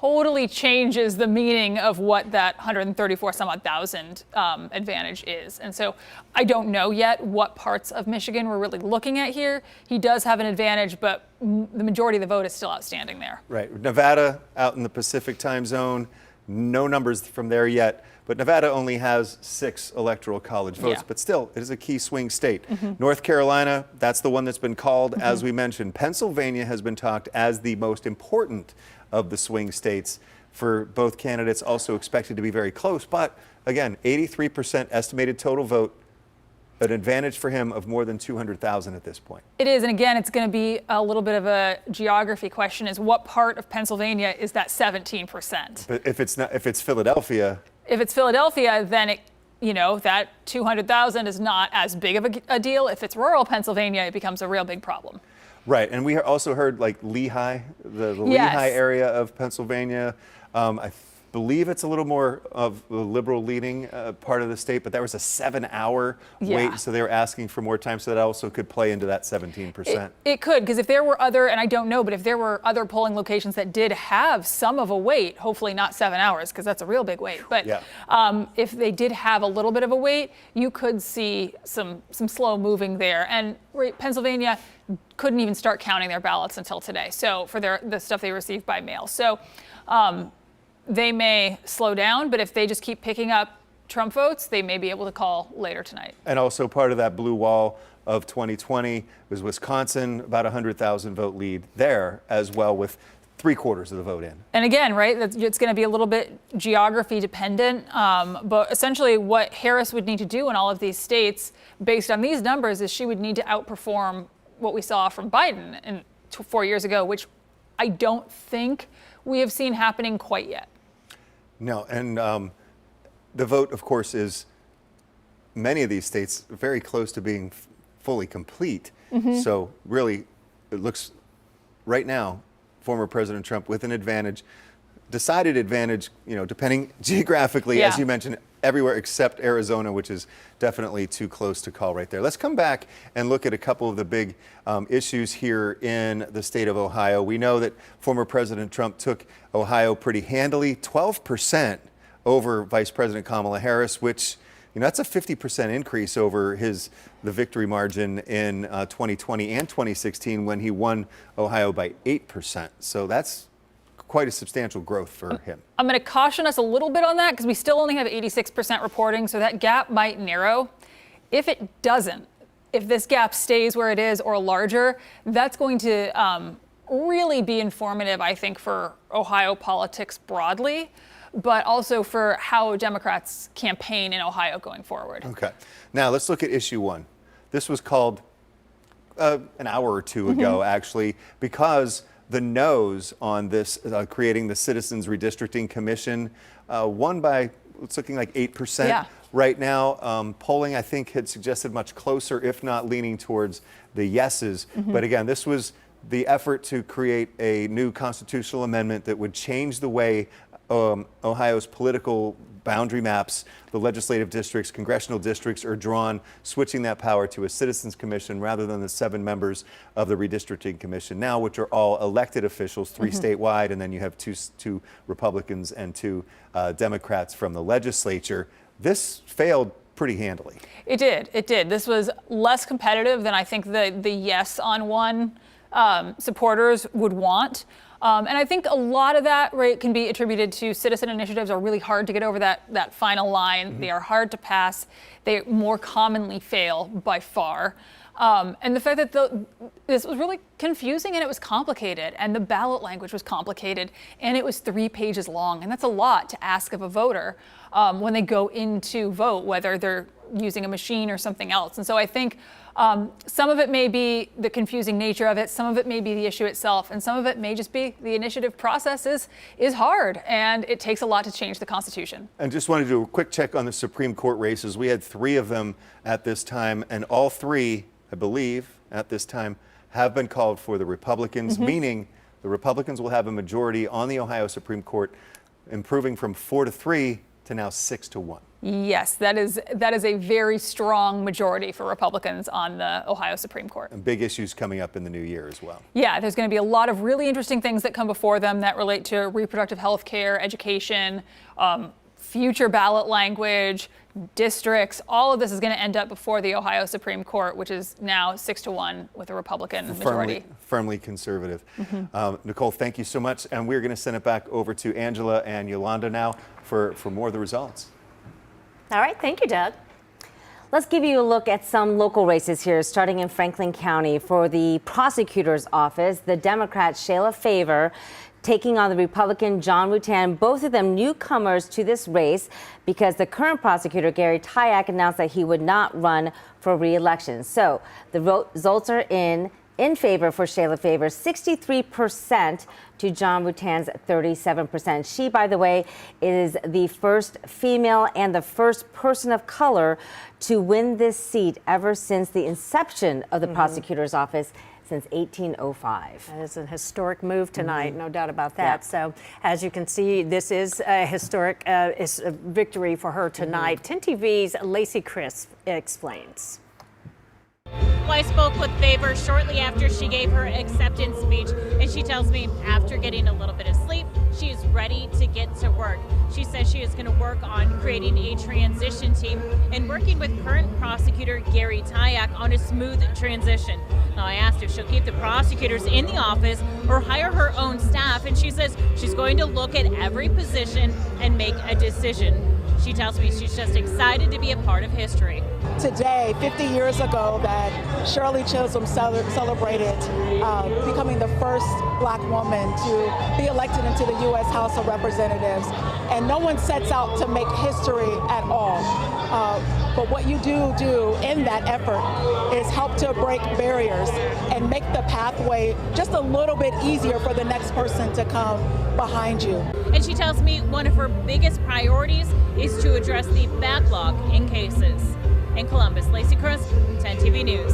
totally changes the meaning of what that 134 some odd thousand advantage is. And so I don't know yet what parts of Michigan we're really looking at here. He does have an advantage, but the majority of the vote is still outstanding there. Right. Nevada out in the Pacific time zone, no numbers from there yet. But Nevada only has 6 electoral college votes, but still, it is a key swing state. North Carolina, that's the one that's been called, as we mentioned. Pennsylvania has been talked as the most important of the swing states for both candidates, also expected to be very close. But again, 83% estimated total vote, an advantage for him of more than 200,000 at this point. It is, and again, it's going to be a little bit of a geography question, is what part of Pennsylvania is that 17%? But if it's Philadelphia. If it's Philadelphia, then that 200,000 is not as big of a deal. If it's rural Pennsylvania, it becomes a real big problem. Right, and we also heard like Lehigh, the Lehigh area of Pennsylvania. I believe it's a little more of the liberal leaning part of the state, but there was a 7-hour wait, so they were asking for more time, so that also could play into that 17%. It could, because if there were other, and I don't know, but if there were other polling locations that did have some of a wait, hopefully not 7 hours, because that's a real big wait, but if they did have a little bit of a wait, you could see some slow moving there. And Pennsylvania couldn't even start counting their ballots until today, so for the stuff they received by mail. So they may slow down, but if they just keep picking up Trump votes, they may be able to call later tonight. And also part of that blue wall of 2020 was Wisconsin, about 100,000 vote lead there as well, with 3/4 of the vote in. And again, it's going to be a little bit geography dependent, but essentially what Harris would need to do in all of these states based on these numbers is she would need to outperform what we saw from Biden 4 years ago, which I don't think we have seen happening quite yet. No, and the vote, of course, is many of these states very close to being fully complete. So really, it looks right now, former President Trump with an advantage, decided advantage, depending geographically, as you mentioned, everywhere except Arizona, which is definitely too close to call right there. Let's come back and look at a couple of the big issues here in the state of Ohio. We know that former President Trump took Ohio pretty handily, 12% over Vice President Kamala Harris, which that's a 50% increase over the victory margin in 2020 and 2016 when he won Ohio by 8%. So that's quite a substantial growth for him. I'm going to caution us a little bit on that because we still only have 86% reporting, so that gap might narrow. If it doesn't, if this gap stays where it is or larger, that's going to really be informative, I think, for Ohio politics broadly, but also for how Democrats campaign in Ohio going forward. Okay. Now let's look at issue 1. This was called an hour or two ago, actually, because the no's on this, creating the Citizens Redistricting Commission, won by, it's looking like 8% right now. Polling, I think, had suggested much closer, if not leaning towards the yeses. But again, this was the effort to create a new constitutional amendment that would change the way Ohio's political boundary maps, the legislative districts, congressional districts are drawn, switching that power to a citizens commission rather than the 7 members of the redistricting commission now, which are all elected officials, 3 statewide, and then you have two Republicans and 2 Democrats from the legislature. This failed pretty handily. It did. This was less competitive than I think the yes on one supporters would want. And I think a lot of that can be attributed to citizen initiatives are really hard to get over that final line. They are hard to pass. They more commonly fail by far. And the fact that this was really confusing and it was complicated and the ballot language was complicated and it was 3 pages long. And that's a lot to ask of a voter when they go in to vote, whether they're using a machine or something else. And so I think some of it may be the confusing nature of it, some of it may be the issue itself, and some of it may just be the initiative process is hard, and it takes a lot to change the Constitution. And just wanted to do a quick check on the Supreme Court races. We had 3 of them at this time, and all 3, I believe, at this time, have been called for the Republicans, meaning the Republicans will have a majority on the Ohio Supreme Court, improving from 4 to 3 to now 6-1. Yes, that is a very strong majority for Republicans on the Ohio Supreme Court. And big issues coming up in the new year as well. Yeah, there's going to be a lot of really interesting things that come before them that relate to reproductive health care, education, future ballot language, districts. All of this is going to end up before the Ohio Supreme Court, which is now 6-1 with a Republican majority. Firmly conservative. Nicole, thank you so much. And we're going to send it back over to Angela and Yolanda now for more of the results. All right, thank you, Doug. Let's give you a look at some local races here, starting in Franklin County. For the prosecutor's office, the Democrat Shayla Favor taking on the Republican John Rutan, both of them newcomers to this race because the current prosecutor, Gary Tyack, announced that he would not run for re-election. So the results are in favor for Shayla Favor, 63% to John Rutan's 37%. She, by the way, is the first female and the first person of color to win this seat ever since the inception of the prosecutor's office since 1805. That is a historic move tonight, no doubt about that. So, as you can see, this is a historic victory for her tonight. 10 TV's Lacey Crisp explains. Well, I spoke with Favor shortly after she gave her acceptance speech, and she tells me after getting a little bit of sleep, she is ready to get to work. She says she is going to work on creating a transition team and working with current prosecutor Gary Tyack on a smooth transition. Now, I asked if she'll keep the prosecutors in the office or hire her own staff, and she says she's going to look at every position and make a decision. She tells me she's just excited to be a part of history. Today, 50 years ago, that Shirley Chisholm celebrated becoming the first black woman to be elected into the U.S. House of Representatives. And no one sets out to make history at all. But what you do in that effort is help to break barriers and make the pathway just a little bit easier for the next person to come behind you. And she tells me one of her biggest priorities is to address the backlog in cases. In Columbus, Lacey Crisp, 10 TV News.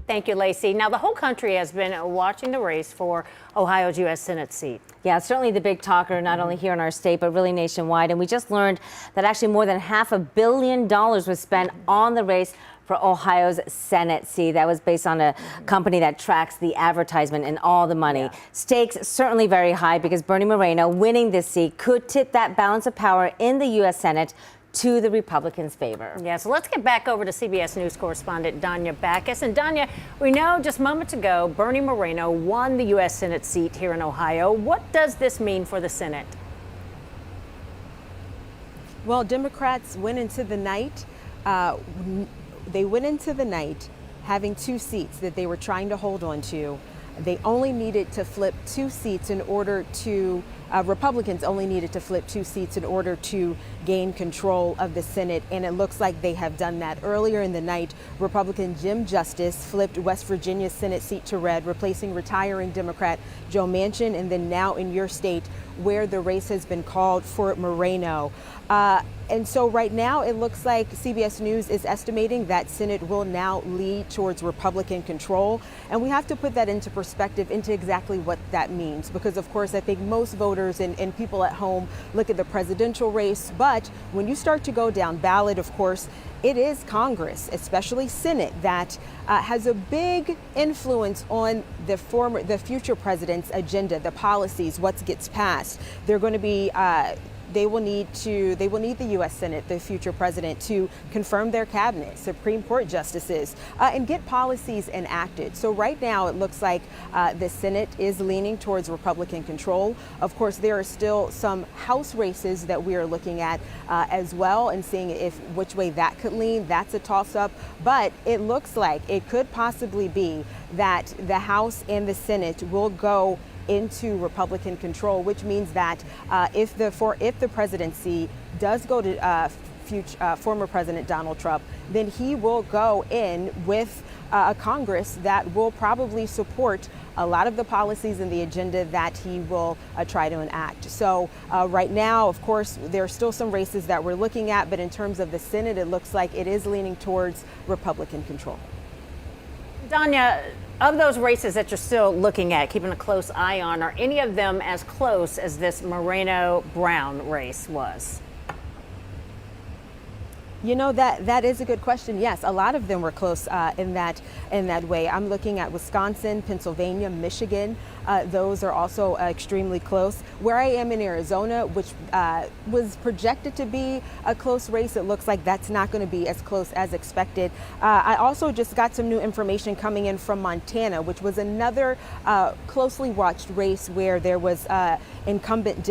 Thank you, Lacey. Now, the whole country has been watching the race for Ohio's U.S. Senate seat. Yeah, it's certainly the big talker, not only here in our state, but really nationwide. And we just learned that actually more than $500 million was spent on the race for Ohio's Senate seat. That was based on a company that tracks the advertisement and all the money. Yeah. Stakes certainly very high because Bernie Moreno winning this seat could tip that balance of power in the U.S. Senate to the Republicans' favor. Yeah, so let's get back over to CBS News correspondent Danya Backus. And Danya, we know just moments ago Bernie Moreno won the U.S. Senate seat here in Ohio. What does this mean for the Senate? Well, Democrats went into the night. They went into the night having 2 seats that they were trying to hold on to. They only needed to flip 2 seats in order to, Republicans only needed to flip 2 seats in order to gain control of the Senate, and it looks like they have done that. Earlier in the night, Republican Jim Justice flipped West Virginia's Senate seat to red, replacing retiring Democrat Joe Manchin, and then now in your state, where the race has been called for Moreno. And so right now it looks like CBS News is estimating that Senate will now lead towards Republican control. And we have to put that into perspective into exactly what that means. Because of course, I think most voters and people at home look at the presidential race. But when you start to go down ballot, of course, it is Congress, especially Senate, that has a big influence on the future president's agenda, the policies, what gets passed. They're going to be they will need the U.S. Senate, the future president, to confirm their cabinet, Supreme Court justices, and get policies enacted. So right now it looks like the Senate is leaning towards Republican control. Of course, there are still some House races that we are looking at as well and seeing which way that could lean. That's a toss-up, but it looks like it could possibly be that the House and the Senate will go into Republican control, which means that if the presidency does go to former President Donald Trump, then he will go in with a Congress that will probably support a lot of the policies and the agenda that he will try to enact. So right now, of course, there are still some races that we're looking at, but in terms of the Senate, it looks like it is leaning towards Republican control. Danya, of those races that you're still looking at, keeping a close eye on, are any of them as close as this Moreno-Brown race was? You know, that is a good question. Yes, a lot of them were close in that way. I'm looking at Wisconsin, Pennsylvania, Michigan. Those are also extremely close. Where I am in Arizona, which was projected to be a close race, it looks like that's not going to be as close as expected. I also just got some new information coming in from Montana, which was another closely watched race where there was incumbent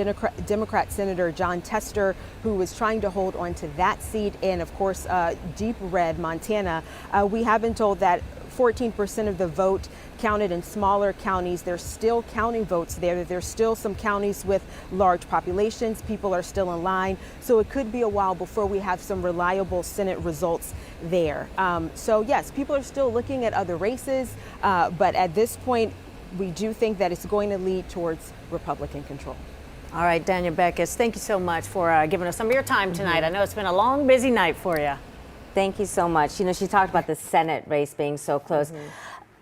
Democrat Senator John Tester, who was trying to hold on to that seat, and of course, deep red Montana. We have been told that 14% of the vote counted in smaller counties. They're still counting votes there. There's still some counties with large populations. People are still in line. So it could be a while before we have some reliable Senate results there. So yes, people are still looking at other races, but at this point, we do think that it's going to lead towards Republican control. All right, Daniel Beckes, thank you so much for giving us some of your time tonight. I know it's been a long, busy night for you. Thank you so much. You know, she talked about the Senate race being so close.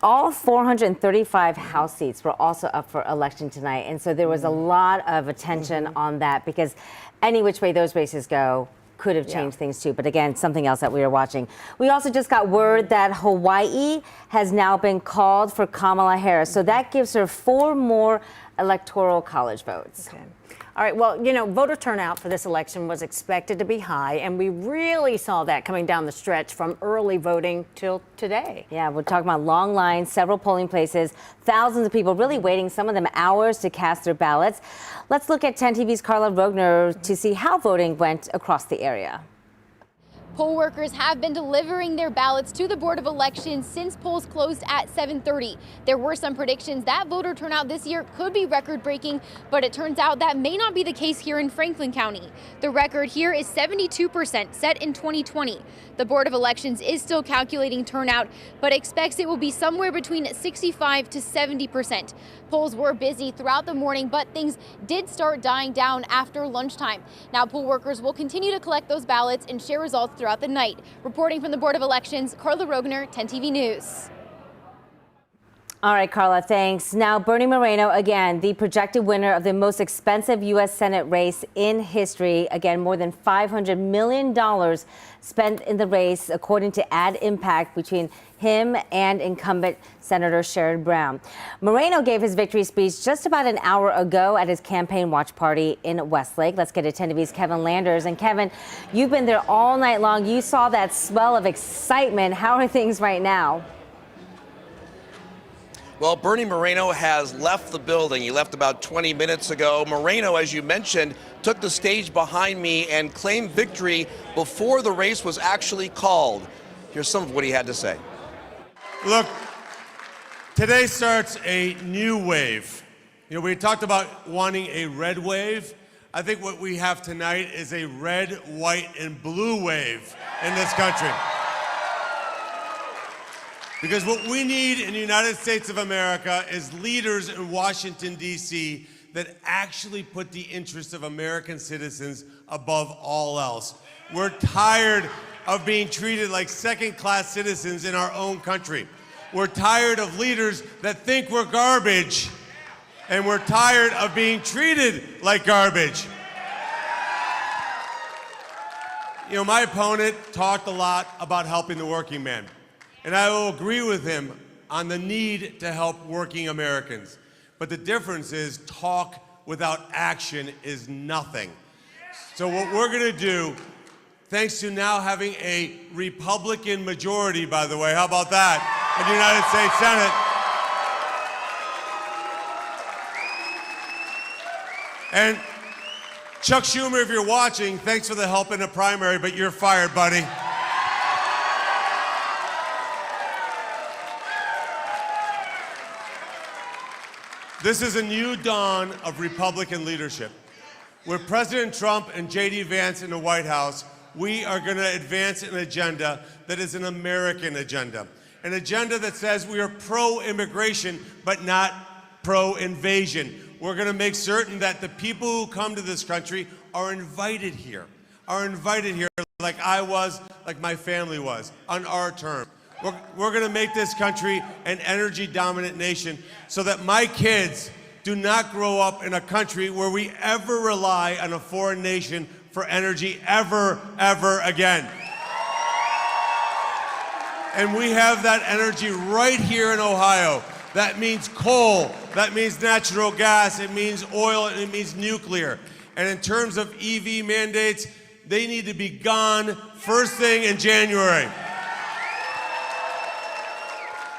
All 435 House seats were also up for election tonight. And so there was a lot of attention on that, because any which way those races go could have changed things too. But again, something else that we are watching. We also just got word that Hawaii has now been called for Kamala Harris. So that gives her 4 more electoral college votes. Okay. All right, well, you know, voter turnout for this election was expected to be high, and we really saw that coming down the stretch from early voting till today. Yeah, we're talking about long lines, several polling places, thousands of people really waiting, some of them hours to cast their ballots. Let's look at 10 TV's Carla Rogner to see how voting went across the area. Poll workers have been delivering their ballots to the Board of Elections since polls closed at 7:30. There were some predictions that voter turnout this year could be record-breaking, but it turns out that may not be the case here in Franklin County. The record here is 72%, set in 2020. The Board of Elections is still calculating turnout, but expects it will be somewhere between 65 to 70%. Polls were busy throughout the morning, but things did start dying down after lunchtime. Now, poll workers will continue to collect those ballots and share results throughout the night. Reporting from the Board of Elections, Carla Rogner, 10 TV News. All right, Carla, thanks. Now, Bernie Moreno, again, the projected winner of the most expensive U.S. Senate race in history. Again, more than $500 million spent in the race, according to Ad Impact, between him and incumbent Senator Sherrod Brown. Moreno gave his victory speech just about an hour ago at his campaign watch party in Westlake. Let's get to 10 TV's Kevin Landers. And Kevin, you've been there all night long. You saw that swell of excitement. How are things right now? Well, Bernie Moreno has left the building. He left about 20 minutes ago. Moreno, as you mentioned, took the stage behind me and claimed victory before the race was actually called. Here's some of what he had to say. Look, today starts a new wave. You know, we talked about wanting a red wave. I think what we have tonight is a red, white, and blue wave in this country. Because what we need in the United States of America is leaders in Washington, D.C. that actually put the interests of American citizens above all else. We're tired of being treated like second-class citizens in our own country. We're tired of leaders that think we're garbage, and we're tired of being treated like garbage. You know, my opponent talked a lot about helping the working man. And I will agree with him on the need to help working Americans. But the difference is talk without action is nothing. So what we're going to do, thanks to now having a Republican majority, by the way, how about that, in the United States Senate. And Chuck Schumer, if you're watching, thanks for the help in the primary, but you're fired, buddy. This is a new dawn of Republican leadership. With President Trump and J.D. Vance in the White House, we are going to advance an agenda that is an American agenda. An agenda that says we are pro-immigration, but not pro-invasion. We're going to make certain that the people who come to this country are invited here like I was, like my family was, on our terms. We're going to make this country an energy-dominant nation so that my kids do not grow up in a country where we ever rely on a foreign nation for energy ever again. And we have that energy right here in Ohio. That means coal, that means natural gas, it means oil, and it means nuclear. And in terms of EV mandates, they need to be gone first thing in January.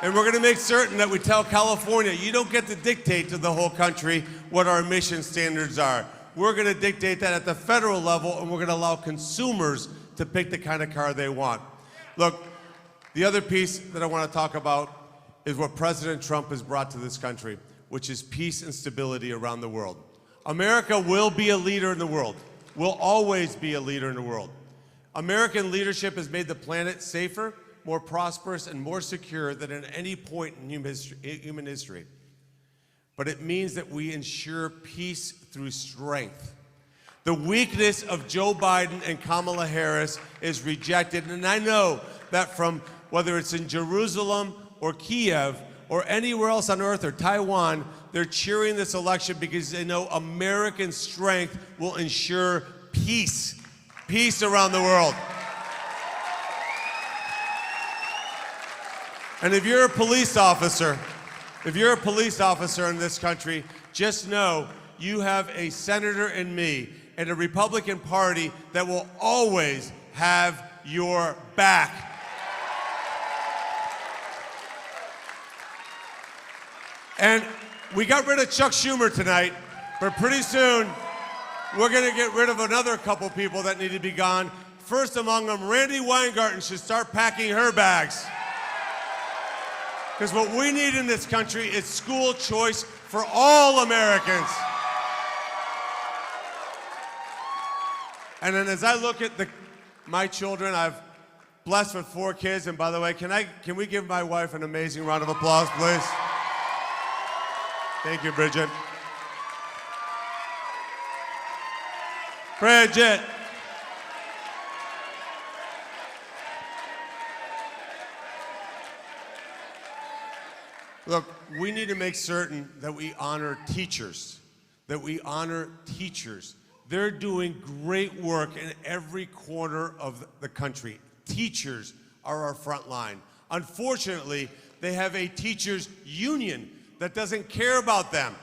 And we're going to make certain that we tell California, you don't get to dictate to the whole country what our emission standards are. We're going to dictate that at the federal level, and we're going to allow consumers to pick the kind of car they want. Look, the other piece that I want to talk about is what President Trump has brought to this country, which is peace and stability around the world. America will be a leader in the world, will always be a leader in the world. American leadership has made the planet safer, more prosperous, and more secure than at any point in human history. But it means that we ensure peace through strength. The weakness of Joe Biden and Kamala Harris is rejected, and I know that from whether it's in Jerusalem or Kiev or anywhere else on earth or Taiwan, they're cheering this election because they know American strength will ensure peace around the world. And if you're a police officer in this country, just know you have a senator in me and a Republican Party that will always have your back. And we got rid of Chuck Schumer tonight, but pretty soon we're going to get rid of another couple people that need to be gone. First among them, Randy Weingarten should start packing her bags. Because what we need in this country is school choice for all Americans. And then as I look at my children, I've blessed with 4 kids. And by the way, can we give my wife an amazing round of applause, please? Thank you, Bridget. Bridget. Look, we need to make certain that we honor teachers, They're doing great work in every corner of the country. Teachers are our front line. Unfortunately, they have a teachers union that doesn't care about them.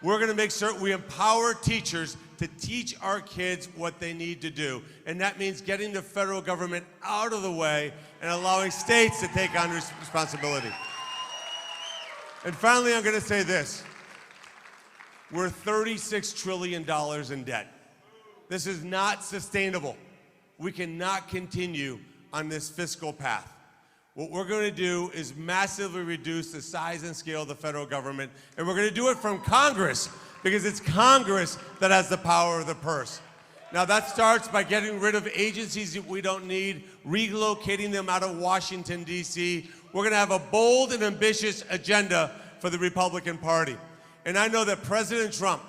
We're going to make certain we empower teachers to teach our kids what they need to do. And that means getting the federal government out of the way and allowing states to take on responsibility. And finally, I'm going to say this. We're $36 trillion in debt. This is not sustainable. We cannot continue on this fiscal path. What we're going to do is massively reduce the size and scale of the federal government, and we're going to do it from Congress, because it's Congress that has the power of the purse. Now, that starts by getting rid of agencies that we don't need, relocating them out of Washington, D.C. We're going to have a bold and ambitious agenda for the Republican Party. And I know that President Trump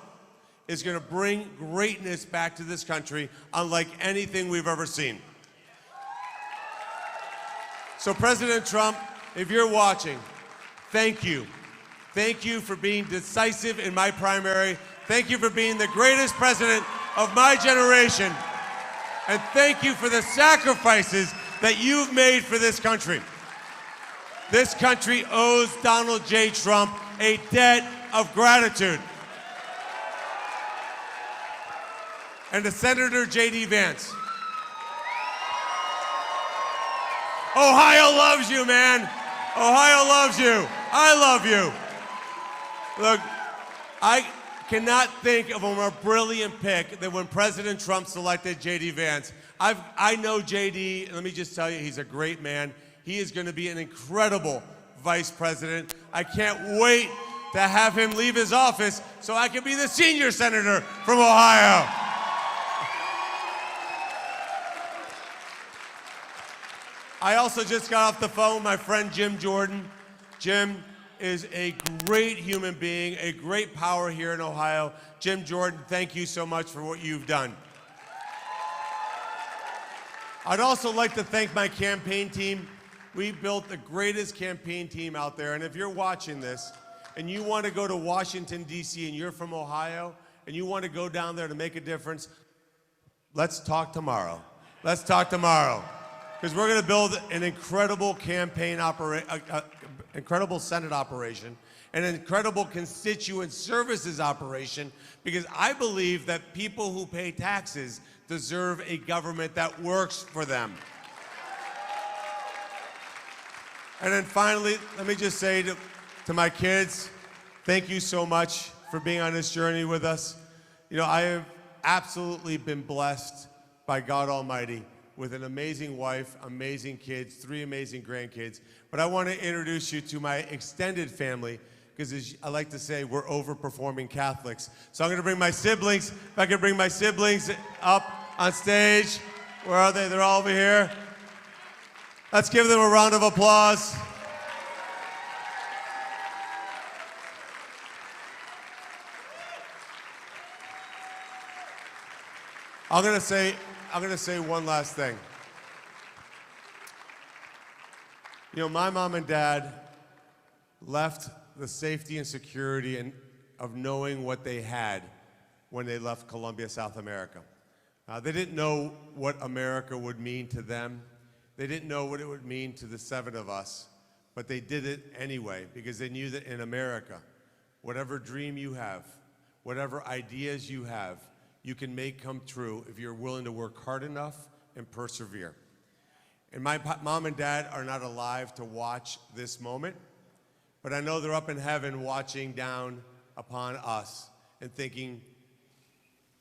is going to bring greatness back to this country unlike anything we've ever seen. So, President Trump, if you're watching, thank you. Thank you for being decisive in my primary. Thank you for being the greatest president of my generation. And thank you for the sacrifices that you've made for this country. This country owes Donald J. Trump a debt of gratitude. And to Senator J.D. Vance, Ohio loves you, man. Ohio loves you. I love you. Look, I cannot think of a more brilliant pick than when President Trump selected J.D. Vance. I know J.D., let me just tell you, he's a great man. He is going to be an incredible vice president. I can't wait to have him leave his office so I can be the senior senator from Ohio. I also just got off the phone with my friend Jim Jordan. Jim is a great human being, a great power here in Ohio. Jim Jordan, thank you so much for what you've done. I'd also like to thank my campaign team. we built the greatest campaign team out there. And if you're watching this and you want to go to Washington, D.C., and you're from Ohio, and you want to go down there to make a difference, let's talk tomorrow. Let's talk tomorrow. Because we're going to build an incredible incredible Senate operation, an incredible constituent services operation, because I believe that people who pay taxes deserve a government that works for them. And then finally, let me just say to my kids, thank you so much for being on this journey with us. You know, I have absolutely been blessed by God Almighty with an amazing wife, amazing kids, 3 amazing grandkids. But I want to introduce you to my extended family, because as I like to say, we're overperforming Catholics. So I'm going to bring my siblings, if I could bring my siblings up on stage. Where are they? They're all over here. Let's give them a round of applause. I'm going to say one last thing. You know, my mom and dad left the safety and security of knowing what they had when they left Colombia, South America. They didn't know what America would mean to them. They didn't know what it would mean to the 7 of us, but they did it anyway, because they knew that in America, whatever dream you have, whatever ideas you have, you can make come true if you're willing to work hard enough and persevere. And my mom and dad are not alive to watch this moment, but I know they're up in heaven watching down upon us and thinking,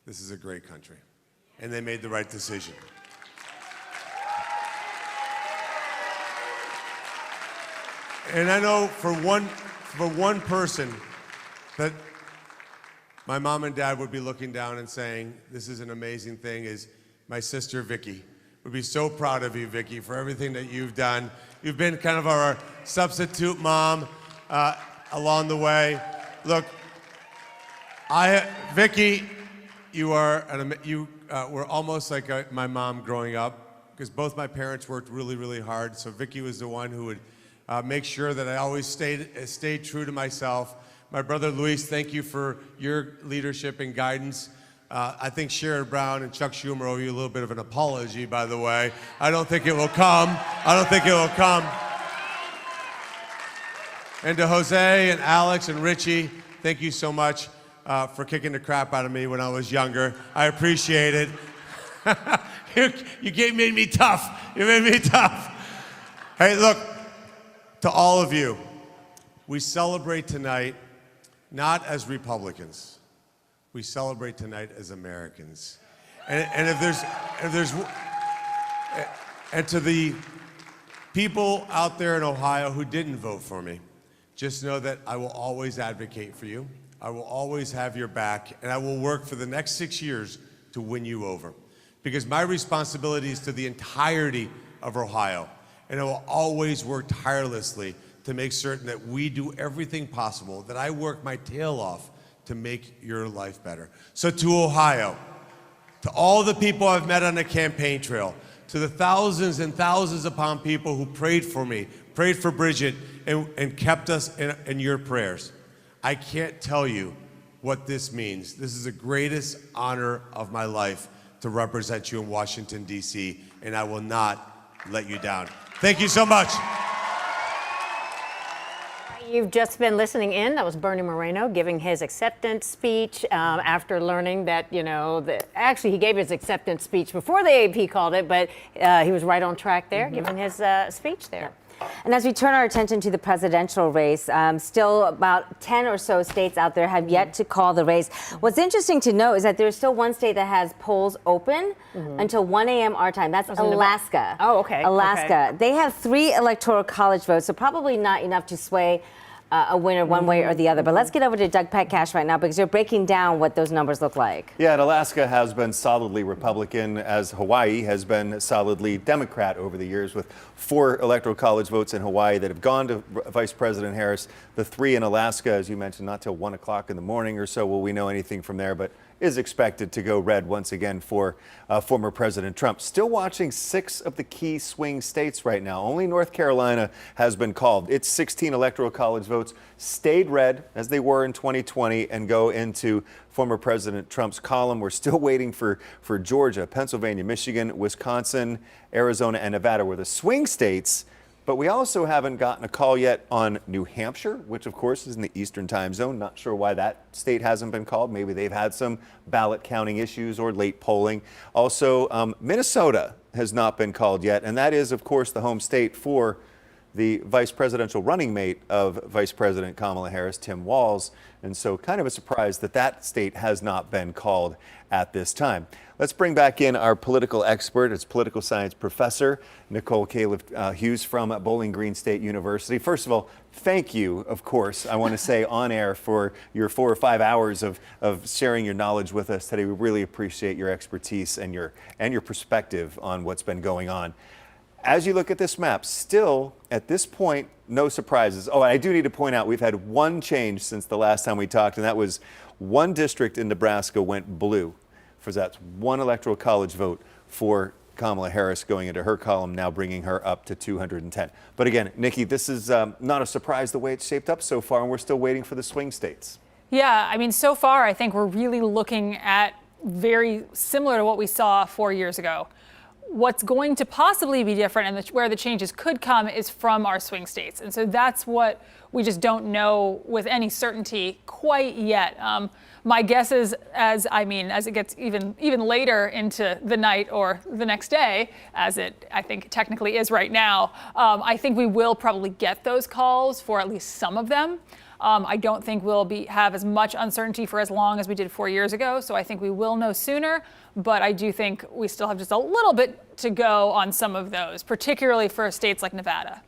this is a great country. And they made the right decision. And I know for one person that my mom and dad would be looking down and saying, this is an amazing thing, is my sister Vicky. Would be so proud of you, Vicky, for everything that you've done. You've been kind of our substitute mom along the way. Look, Vicky, you were almost like my mom growing up, because both my parents worked really, really hard. So Vicky was the one who would make sure that I always stayed true to myself. My brother Luis, thank you for your leadership and guidance. I think Sherrod Brown and Chuck Schumer owe you a little bit of an apology, by the way. I don't think it will come. And to Jose and Alex and Richie, thank you so much for kicking the crap out of me when I was younger. I appreciate it. You made me tough. You made me tough. Hey, look, to all of you, we celebrate tonight not as Republicans. We celebrate tonight as Americans. And to the people out there in Ohio who didn't vote for me, just know that I will always advocate for you. I will always have your back, and I will work for the next 6 years to win you over. Because my responsibility is to the entirety of Ohio, and I will always work tirelessly to make certain that we do everything possible, that I work my tail off to make your life better. So to Ohio, to all the people I've met on the campaign trail, to the thousands and thousands upon people who prayed for me, prayed for Bridget, and kept us in your prayers, I can't tell you what this means. This is the greatest honor of my life to represent you in Washington, D.C., and I will not let you down. Thank you so much. You've just been listening in. That was Bernie Moreno giving his acceptance speech after learning that, actually he gave his acceptance speech before the AP called it, but he was right on track there, giving his speech there. And as we turn our attention to the presidential race, still about 10 or so states out there have yet to call the race. What's interesting to note is that there's still one state that has polls open until 1 a.m. our time. That's Alaska. Oh, okay. Alaska. They have 3 electoral college votes, so probably not enough to sway a winner one way or the other. But let's get over to Doug Petcash right now, because you're breaking down what those numbers look like. Yeah, and Alaska has been solidly Republican, as Hawaii has been solidly Democrat over the years, with 4 electoral college votes in Hawaii that have gone to Vice President Harris. The 3 in Alaska, as you mentioned, not till 1 o'clock in the morning or so will we know anything from there. But is expected to go red once again for former President Trump. Still watching 6 of the key swing states right now. Only North Carolina has been called. Its 16 electoral college votes stayed red as they were in 2020 and go into former President Trump's column. We're still waiting for Georgia, Pennsylvania, Michigan, Wisconsin, Arizona, and Nevada were the swing states. But we also haven't gotten a call yet on New Hampshire, which of course is in the Eastern time zone. Not sure why that state hasn't been called. Maybe they've had some ballot counting issues or late polling. Also, Minnesota has not been called yet. And that is, of course, the home state for the vice presidential running mate of Vice President Kamala Harris, Tim Walz. And so kind of a surprise that that state has not been called at this time. Let's bring back in our political expert. It's political science professor Nicole Caleb-Hughes from Bowling Green State University. First of all, thank you, of course, I want to say on air for your 4 or 5 hours of sharing your knowledge with us today. We really appreciate your expertise and your perspective on what's been going on. As you look at this map, still at this point, no surprises. Oh, I do need to point out we've had one change since the last time we talked, and that was one district in Nebraska went blue. For that's one electoral college vote for Kamala Harris going into her column, now bringing her up to 210. But again, Nikki, this is not a surprise the way it's shaped up so far, and we're still waiting for the swing states. Yeah, I mean, so far, I think we're really looking at very similar to what we saw 4 years ago. What's going to possibly be different and where the changes could come is from our swing states. And so that's what we just don't know with any certainty quite yet. My guess is, as it gets even later into the night or the next day, as it I think technically is right now, I think we will probably get those calls for at least some of them. I don't think we'll have as much uncertainty for as long as we did 4 years ago. So I think we will know sooner. But I do think we still have just a little bit to go on some of those, particularly for states like Nevada.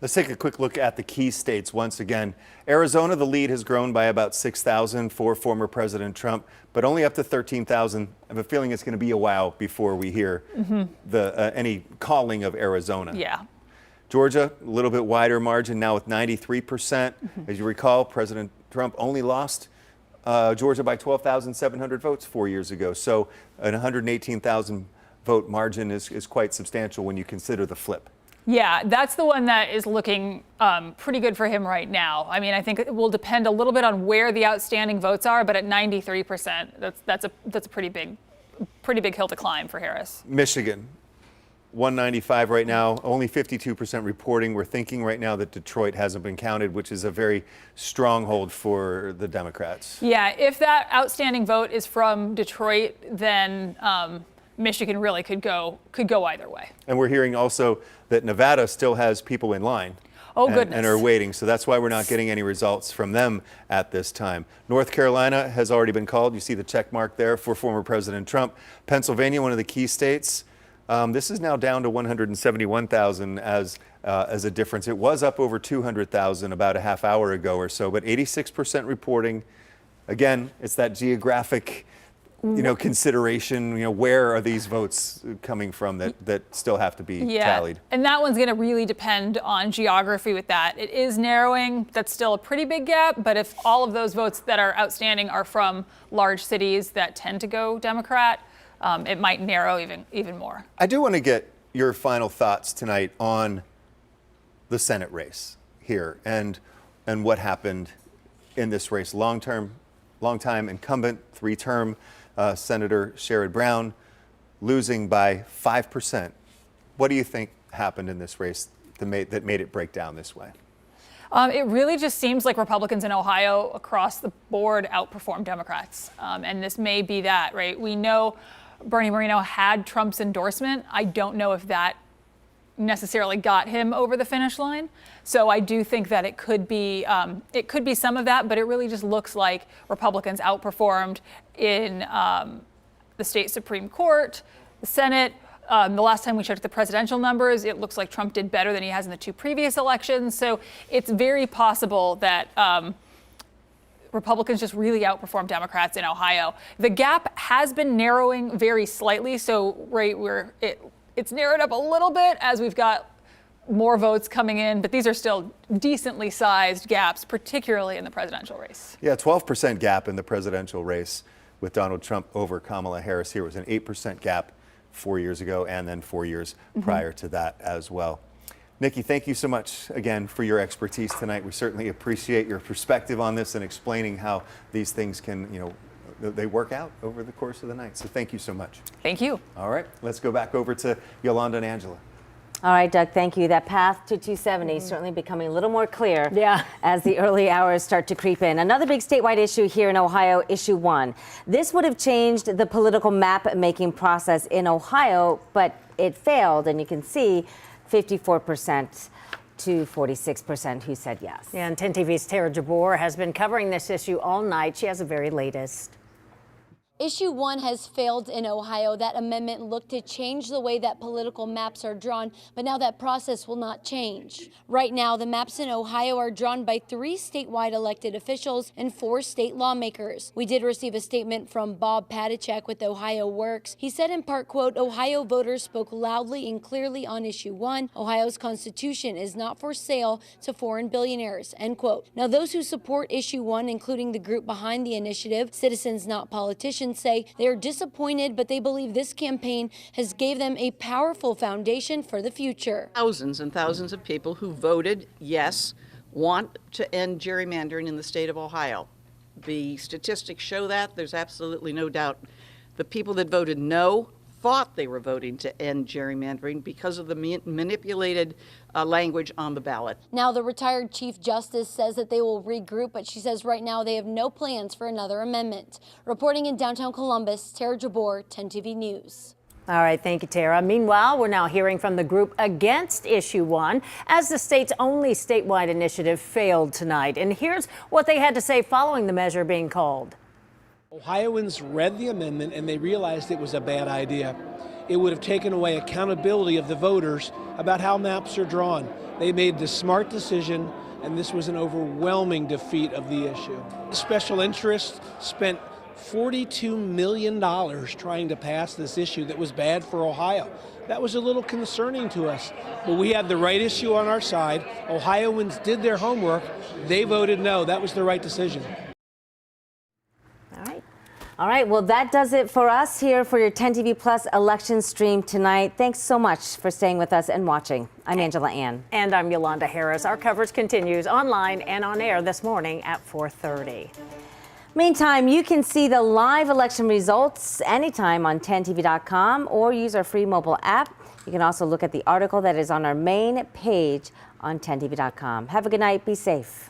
Let's take a quick look at the key states once again. Arizona, the lead has grown by about 6,000 for former President Trump, but only up to 13,000. I have a feeling it's going to be a while before we hear any calling of Arizona. Yeah. Georgia, a little bit wider margin now with 93%. As you recall, President Trump only lost Georgia by 12,700 votes 4 years ago. So an 118,000 vote margin is quite substantial when you consider the flip. Yeah, that's the one that is looking pretty good for him right now. I mean, I think it will depend a little bit on where the outstanding votes are, but at 93%, that's a pretty big hill to climb for Harris. Michigan, 195 right now, only 52% reporting. We're thinking right now that Detroit hasn't been counted, which is a very stronghold for the Democrats. Yeah, if that outstanding vote is from Detroit, then Michigan really could go either way. And we're hearing also that Nevada still has people in line. Oh, goodness. And are waiting. So that's why we're not getting any results from them at this time. North Carolina has already been called. You see the check mark there for former President Trump. Pennsylvania, one of the key states. This is now down to 171,000 as a difference. It was up over 200,000 about a half hour ago or so, but 86% reporting. Again, it's that geographic consideration, where are these votes coming from that still have to be tallied? And that one's going to really depend on geography with that. It is narrowing. That's still a pretty big gap. But if all of those votes that are outstanding are from large cities that tend to go Democrat, it might narrow even more. I do want to get your final thoughts tonight on the Senate race here and what happened in this race. Long-time incumbent, 3-term Senator Sherrod Brown losing by 5%. What do you think happened in this race that made it break down this way? It really just seems like Republicans in Ohio across the board outperformed Democrats. And this may be that, right? We know Bernie Moreno had Trump's endorsement. I don't know if that necessarily got him over the finish line. So I do think that it could be some of that, but it really just looks like Republicans outperformed in the state Supreme Court, the Senate. The last time we checked the presidential numbers, it looks like Trump did better than he has in the 2 previous elections. So it's very possible that Republicans just really outperformed Democrats in Ohio. The gap has been narrowing very slightly. So it's narrowed up a little bit as we've got more votes coming in, but these are still decently sized gaps, particularly in the presidential race. Yeah, 12% gap in the presidential race. with Donald Trump over Kamala Harris here. It was an 8% gap 4 years ago, and then 4 years prior to that as well. Nikki, thank you so much again for your expertise tonight. We certainly appreciate your perspective on this and explaining how these things can, they work out over the course of the night. So thank you so much. Thank you. All right, let's go back over to Yolanda and Angela. All right, Doug, thank you. That path to 270 is certainly becoming a little more clear as the early hours start to creep in. Another big statewide issue here in Ohio, issue 1. This would have changed the political map-making process in Ohio, but it failed, and you can see 54% to 46% who said yes. Yeah, and 10 TV's Tara Jabor has been covering this issue all night. She has the very latest. Issue 1 has failed in Ohio. That amendment looked to change the way that political maps are drawn, but now that process will not change. Right now, the maps in Ohio are drawn by 3 statewide elected officials and 4 state lawmakers. We did receive a statement from Bob Padicek with Ohio Works. He said in part, quote, Ohio voters spoke loudly and clearly on issue 1. Ohio's constitution is not for sale to foreign billionaires, end quote. Now, those who support issue 1, including the group behind the initiative, Citizens Not Politicians, say they are disappointed, but they believe this campaign has gave them a powerful foundation for the future. Thousands and thousands of people who voted yes want to end gerrymandering in the state of Ohio. The statistics show that. There's absolutely no doubt. The people that voted no thought they were voting to end gerrymandering because of the manipulated language on the ballot. Now, the retired Chief Justice says that they will regroup, but she says right now they have no plans for another amendment. Reporting in downtown Columbus, Tara Jabor, 10 TV News. All right, thank you, Tara. Meanwhile, we're now hearing from the group against issue 1 as the state's only statewide initiative failed tonight. And here's what they had to say following the measure being called. Ohioans read the amendment and they realized it was a bad idea. It would have taken away accountability of the voters about how maps are drawn. They made the smart decision, and this was an overwhelming defeat of the issue. Special interests spent $42 million trying to pass this issue that was bad for Ohio. That was a little concerning to us, but we had the right issue on our side. Ohioans did their homework. They voted no. That was the right decision. All right, well, that does it for us here for your 10 TV Plus election stream tonight. Thanks so much for staying with us and watching. I'm Angela Ann. And I'm Yolanda Harris. Our coverage continues online and on air this morning at 4:30. Meantime, you can see the live election results anytime on 10tv.com or use our free mobile app. You can also look at the article that is on our main page on 10tv.com. Have a good night. Be safe.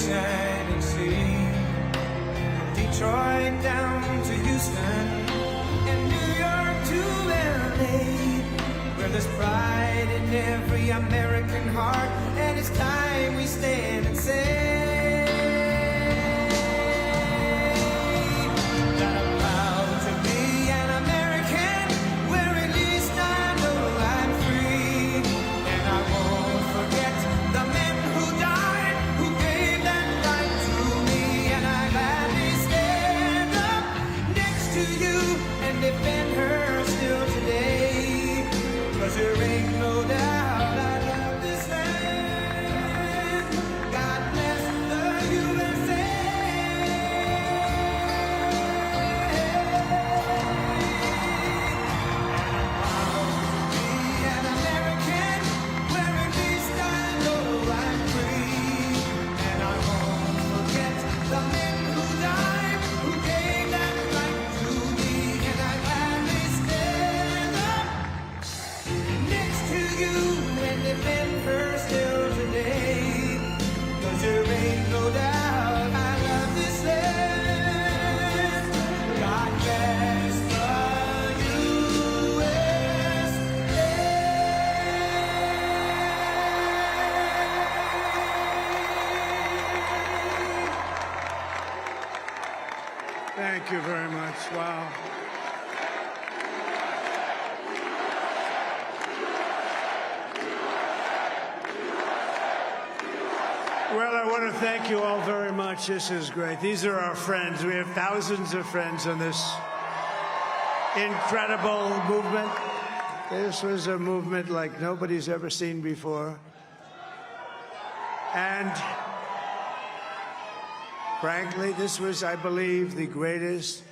shining sea. From Detroit down to Houston, and New York to LA, where there's pride in every American heart, and it's time we stand and say that I'm proud to be an American, where at least I know I'm free, and I won't forget the men who died, who gave that right to me, and I gladly stand up next to you and defend her still today, 'cause there ain't no doubt I love this land. God bless the USA. Be an American, where at least I know I'm free, and I won't forget the men who died, who gave that right to me, and I gladly stand up next to you and defend her still today, 'cause there ain't no doubt I love this land. God bless the USA. Thank you very much. Wow. Well, I want to thank you all very much. This is great. These are our friends. We have thousands of friends on this incredible movement. This was a movement like nobody's ever seen before. And frankly, this was, I believe, the greatest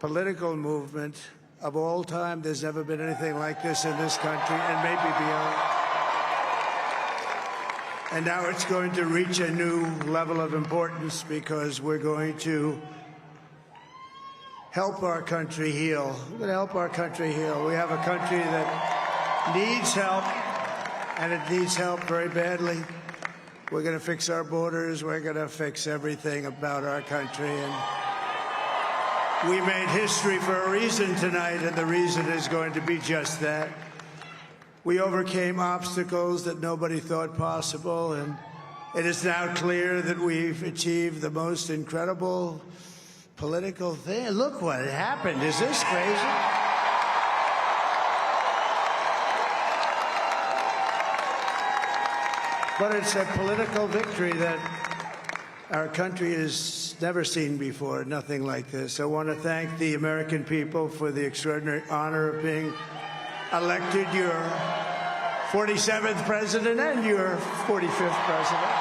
political movement of all time. There's never been anything like this in this country, and maybe beyond. And now it's going to reach a new level of importance because we're going to help our country heal. We're going to help our country heal. We have a country that needs help, and it needs help very badly. We're going to fix our borders. We're going to fix everything about our country. And we made history for a reason tonight, and the reason is going to be just that. We overcame obstacles that nobody thought possible, and it is now clear that we've achieved the most incredible political thing. Look what happened. Is this crazy? But it's a political victory that our country has never seen before, nothing like this. I want to thank the American people for the extraordinary honor of being elected your 47th president and your 45th president.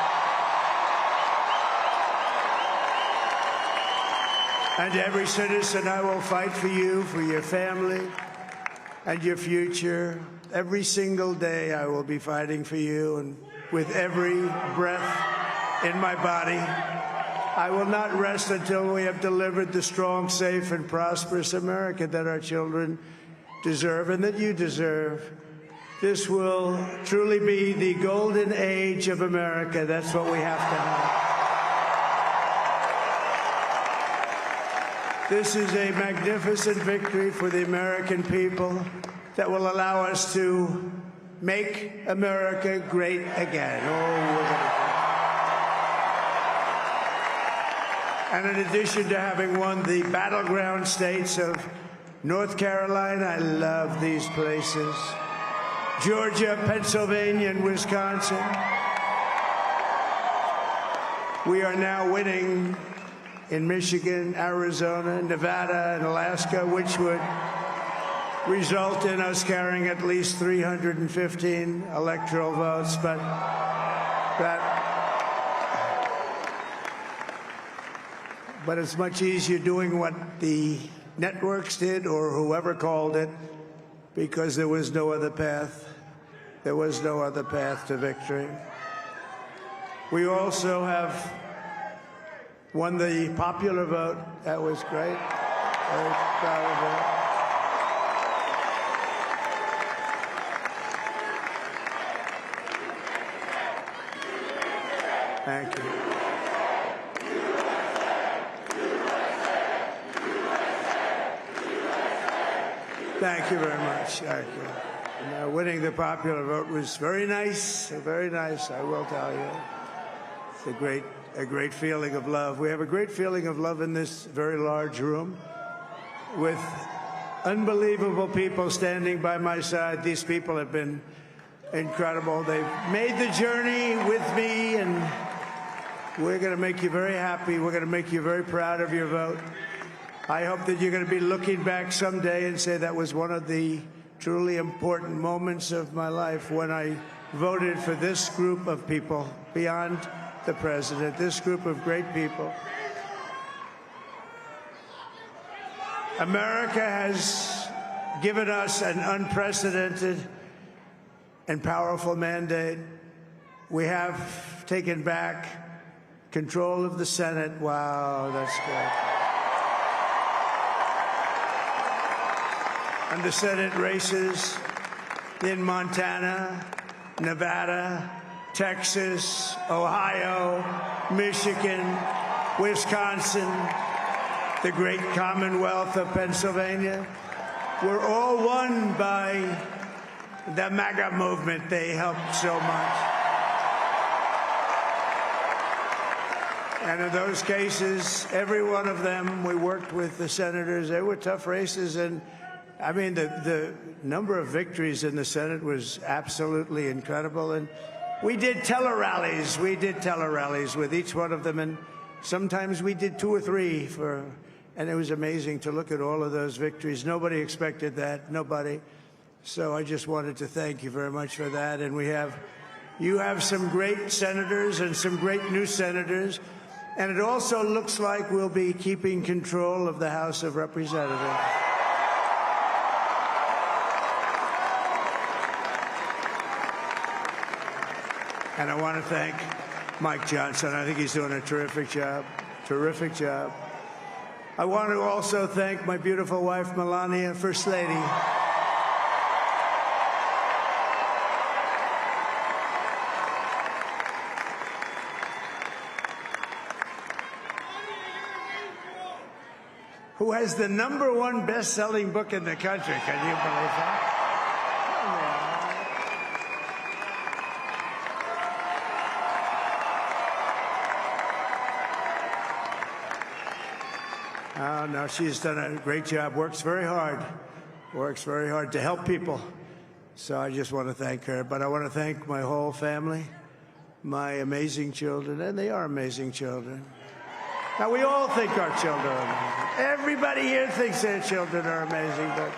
And every citizen, I will fight for you, for your family, and your future. Every single day, I will be fighting for you, and with every breath in my body, I will not rest until we have delivered the strong, safe, and prosperous America that our children deserve and that you deserve. This will truly be the golden age of America. That's what we have to have. This is a magnificent victory for the American people that will allow us to make America great again. And in addition to having won the battleground states of North Carolina, I love these places, Georgia, Pennsylvania, and Wisconsin, we are now winning in Michigan, Arizona, Nevada, and Alaska, which would result in us carrying at least 315 electoral votes, but it's much easier doing what the networks did or whoever called it, because there was no other path. There was no other path to victory. We also have won the popular vote. That was great. Very proud of that. Thank you. Thank you very much. Thank you. And, winning the popular vote was very nice, I will tell you. It's a great feeling of love. We have a great feeling of love in this very large room with unbelievable people standing by my side. These people have been incredible. They've made the journey with me, and we're going to make you very happy. We're going to make you very proud of your vote. I hope that you're going to be looking back someday and say that was one of the truly important moments of my life when I voted for this group of people beyond the president, this group of great people. America has given us an unprecedented and powerful mandate. We have taken back control of the Senate. Wow, that's good. And the Senate races in Montana, Nevada, Texas, Ohio, Michigan, Wisconsin, the great Commonwealth of Pennsylvania, were all won by the MAGA movement. They helped so much. And in those cases, every one of them, we worked with the senators. They were tough races. And I mean, the number of victories in the Senate was absolutely incredible. And we did tele-rallies. We did tele-rallies with each one of them. And sometimes we did 2 or 3 and it was amazing to look at all of those victories. Nobody expected that, nobody. So I just wanted to thank you very much for that. And you have some great senators and some great new senators. And it also looks like we'll be keeping control of the House of Representatives. And I want to thank Mike Johnson. I think he's doing a terrific job. Terrific job. I want to also thank my beautiful wife, Melania, First Lady. Who has the #1 best-selling book in the country. Can you believe that? Oh, no, she's done a great job, works very hard to help people. So I just want to thank her. But I want to thank my whole family, my amazing children, and they are amazing children. Now, we all think our children are amazing. Everybody here thinks their children are amazing, but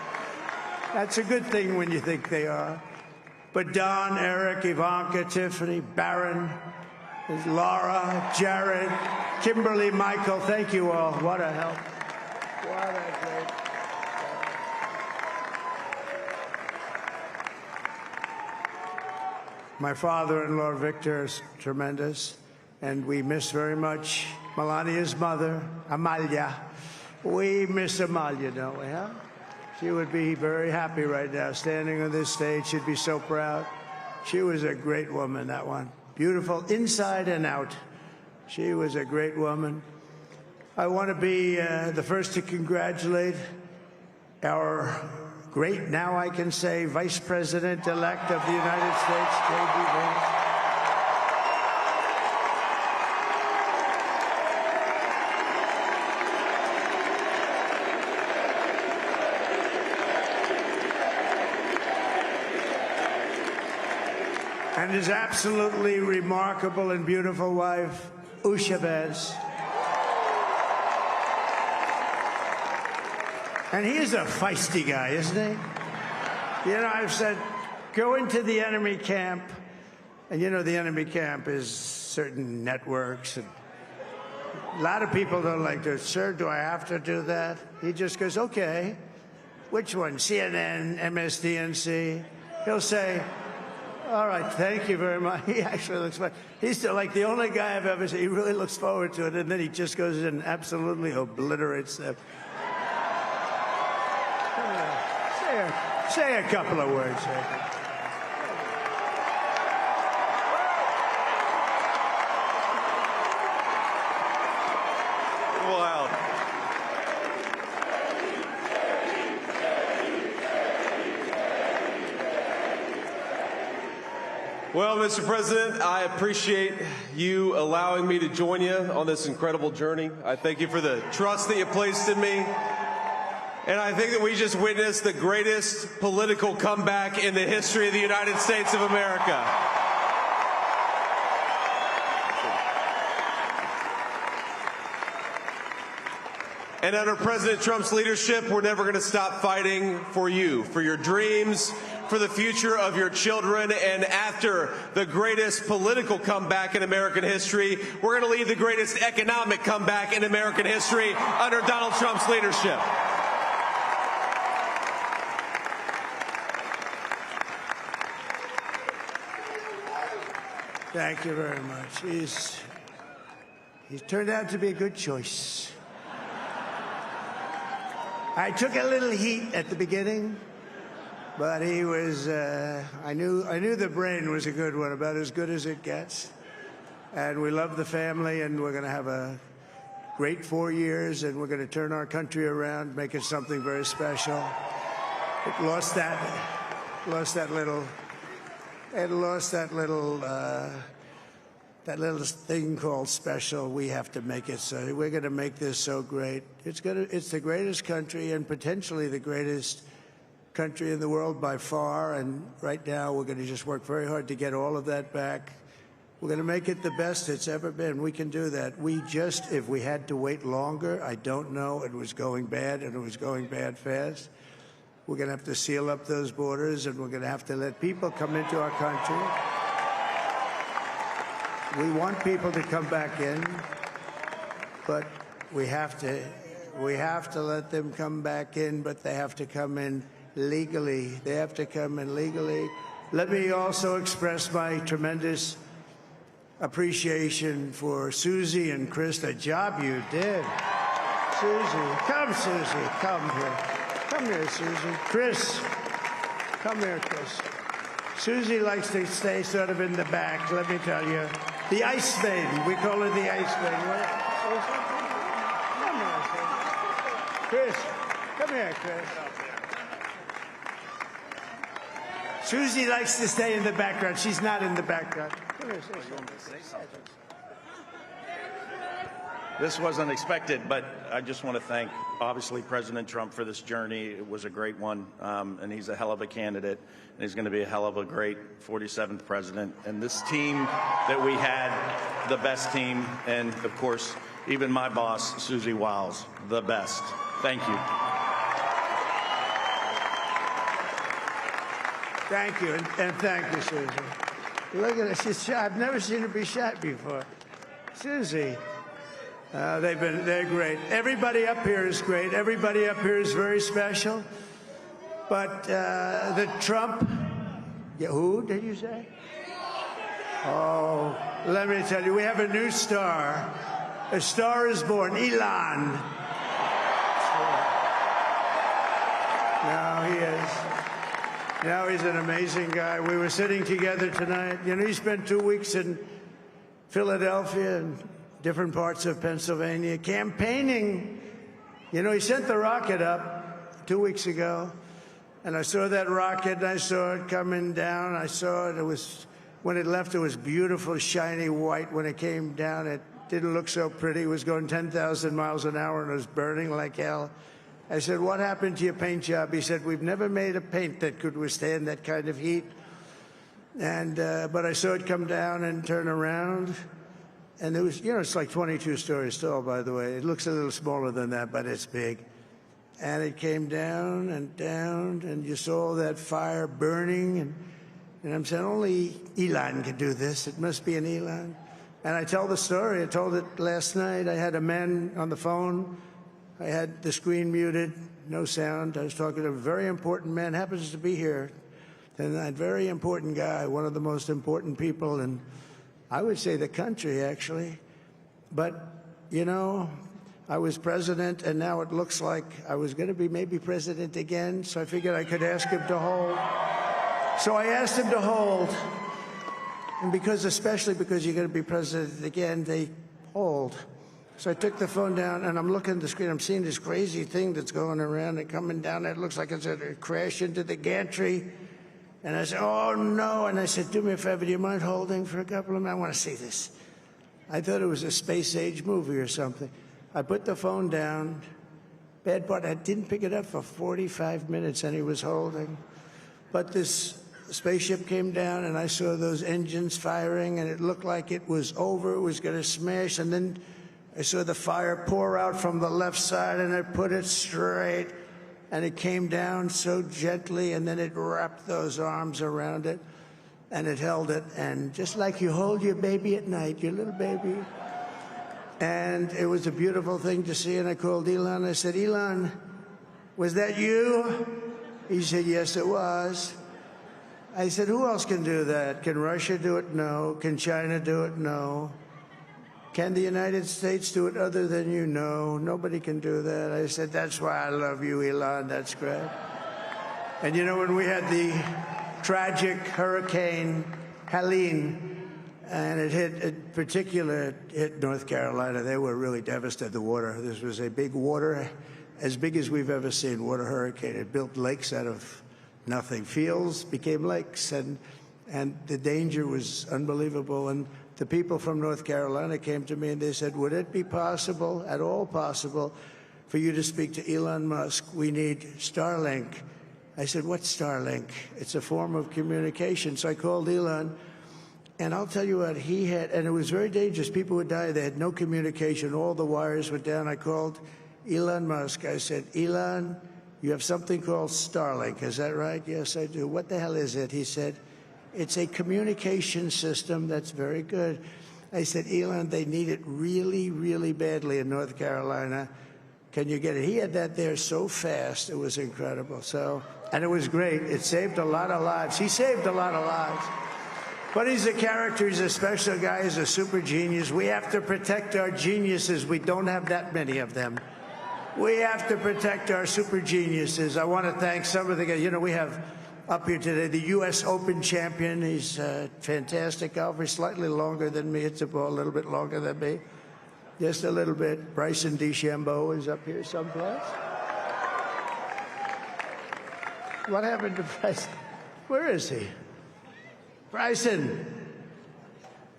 that's a good thing when you think they are. But Don, Eric, Ivanka, Tiffany, Barron, Laura, Jared, Kimberly, Michael, thank you all. What a help. What a great help. My father-in-law, Victor, is tremendous, and we miss very much Melania's mother, Amalia. We miss Amalia, don't we, huh? She would be very happy right now, standing on this stage. She'd be so proud. She was a great woman, that one. Beautiful inside and out. She was a great woman. I want to be the first to congratulate our great, now I can say, Vice President-elect of the United States, J.D. Vance. And his absolutely remarkable and beautiful wife, Usha Vance. And he's a feisty guy, isn't he? You know, I've said, go into the enemy camp. And you know, the enemy camp is certain networks. And a lot of people don't like to, sir, do I have to do that? He just goes, okay. Which one? CNN, MSDNC? He'll say, all right, thank you very much. He actually looks fine. He's like the only guy I've ever seen. He really looks forward to it, and then he just goes in and absolutely obliterates them. Say a couple of words. Wow. Well, Mr. President, I appreciate you allowing me to join you on this incredible journey. I thank you for the trust that you placed in me. And I think that we just witnessed the greatest political comeback in the history of the United States of America. And under President Trump's leadership, we're never going to stop fighting for you, for your dreams, for the future of your children. And after the greatest political comeback in American history, we're going to lead the greatest economic comeback in American history under Donald Trump's leadership. Thank you very much. He's turned out to be a good choice. I took a little heat at the beginning, but he was, I knew the brain was a good one, about as good as it gets. And we love the family, and we're going to have a great 4 years, and we're going to turn our country around, make it something very special. It lost that little thing called special. We have to make it so. We're going to make this so great. It's the greatest country and potentially the greatest country in the world by far. And right now, we're going to just work very hard to get all of that back. We're going to make it the best it's ever been. We can do that. If we had to wait longer, I don't know. It was going bad, and it was going bad fast. We're going to have to seal up those borders, and we're going to have to let people come into our country. We want people to come back in, but we have to let them come back in, but they have to come in legally. They have to come in legally. Let me also express my tremendous appreciation for Susie and Chris, the job you did. Susie, come here. Come here, Susie. Chris, come here, Chris. Susie likes to stay sort of in the back, let me tell you. The Ice Maiden. We call her the Ice Maiden. Come here, Chris. Come here, Chris. Susie likes to stay in the background. She's not in the background. Come here, This wasn't expected, but I just want to thank, obviously, President Trump for this journey. It was a great one, and he's a hell of a candidate, and he's going to be a hell of a great 47th president. And this team that we had, the best team, and, of course, even my boss, Susie Wiles, the best. Thank you. Thank you, and thank you, Susie. Look at her. She's shy. I've never seen her be shy before. Susie. They're great. Everybody up here is great. Everybody up here is very special. But the Trump, who did you say? Oh, let me tell you, we have a new star. A star is born, Elon. Now he is. Now he's an amazing guy. We were sitting together tonight. You know, he spent 2 weeks in Philadelphia and different parts of Pennsylvania, campaigning. You know, he sent the rocket up 2 weeks ago, and I saw that rocket, and I saw it coming down. I saw it. It was, when it left, it was beautiful, shiny white. When it came down, it didn't look so pretty. It was going 10,000 miles an hour, and it was burning like hell. I said, what happened to your paint job? He said, we've never made a paint that could withstand that kind of heat. And but I saw it come down and turn around. And it was, you know, it's like 22 stories tall, by the way. It looks a little smaller than that, but it's big. And it came down, and you saw that fire burning. And I'm saying, only Elon could do this. It must be an Elon. And I tell the story. I told it last night. I had a man on the phone. I had the screen muted, no sound. I was talking to a very important man, happens to be here. And that very important guy, one of the most important people in, I would say, the country, actually. But, you know, I was president, and now it looks like I was going to be maybe president again, so I figured I could ask him to hold. So I asked him to hold. And especially because you're going to be president again, they hold. So I took the phone down, and I'm looking at the screen. I'm seeing this crazy thing that's going around and coming down. It looks like it's going to crash into the gantry. And I said, oh, no. And I said, do me a favor, do you mind holding for a couple of minutes? I want to see this. I thought it was a space-age movie or something. I put the phone down. Bad part, I didn't pick it up for 45 minutes, and he was holding. But this spaceship came down, and I saw those engines firing, and it looked like it was over. It was going to smash. And then I saw the fire pour out from the left side, and I put it straight. And it came down so gently, and then it wrapped those arms around it, and it held it. And just like you hold your baby at night, your little baby. And it was a beautiful thing to see. And I called Elon. I said, Elon, was that you? He said, yes, it was. I said, who else can do that? Can Russia do it? No. Can China do it? No. Can the United States do it other than you? No, nobody can do that. I said, that's why I love you, Elon. That's great. And you know, when we had the tragic Hurricane Helene, and it hit North Carolina, they were really devastated, the water. This was a big water, as big as we've ever seen, water hurricane. It built lakes out of nothing. Fields became lakes, and the danger was unbelievable. And the people from North Carolina came to me and they said, would it be possible, at all possible, for you to speak to Elon Musk? We need Starlink. I said, what's Starlink? It's a form of communication. So I called Elon, and I'll tell you what, he had, and it was very dangerous. People would die. They had no communication. All the wires were down. I called Elon Musk. I said, Elon, you have something called Starlink. Is that right? Yes, I do. What the hell is it? He said, it's a communication system that's very good. I said, Elon, they need it really, really badly in North Carolina. Can you get it? He had that there so fast. It was incredible. So, and it was great. It saved a lot of lives. He saved a lot of lives. But he's a character. He's a special guy. He's a super genius. We have to protect our geniuses. We don't have that many of them. We have to protect our super geniuses. I want to thank some of the guys. You know, we have up here today the U.S. Open champion. He's a fantastic golfer, slightly longer than me. It's a ball, a little bit longer than me. Just a little bit. Bryson DeChambeau is up here someplace. What happened to Bryson? Where is he? Bryson.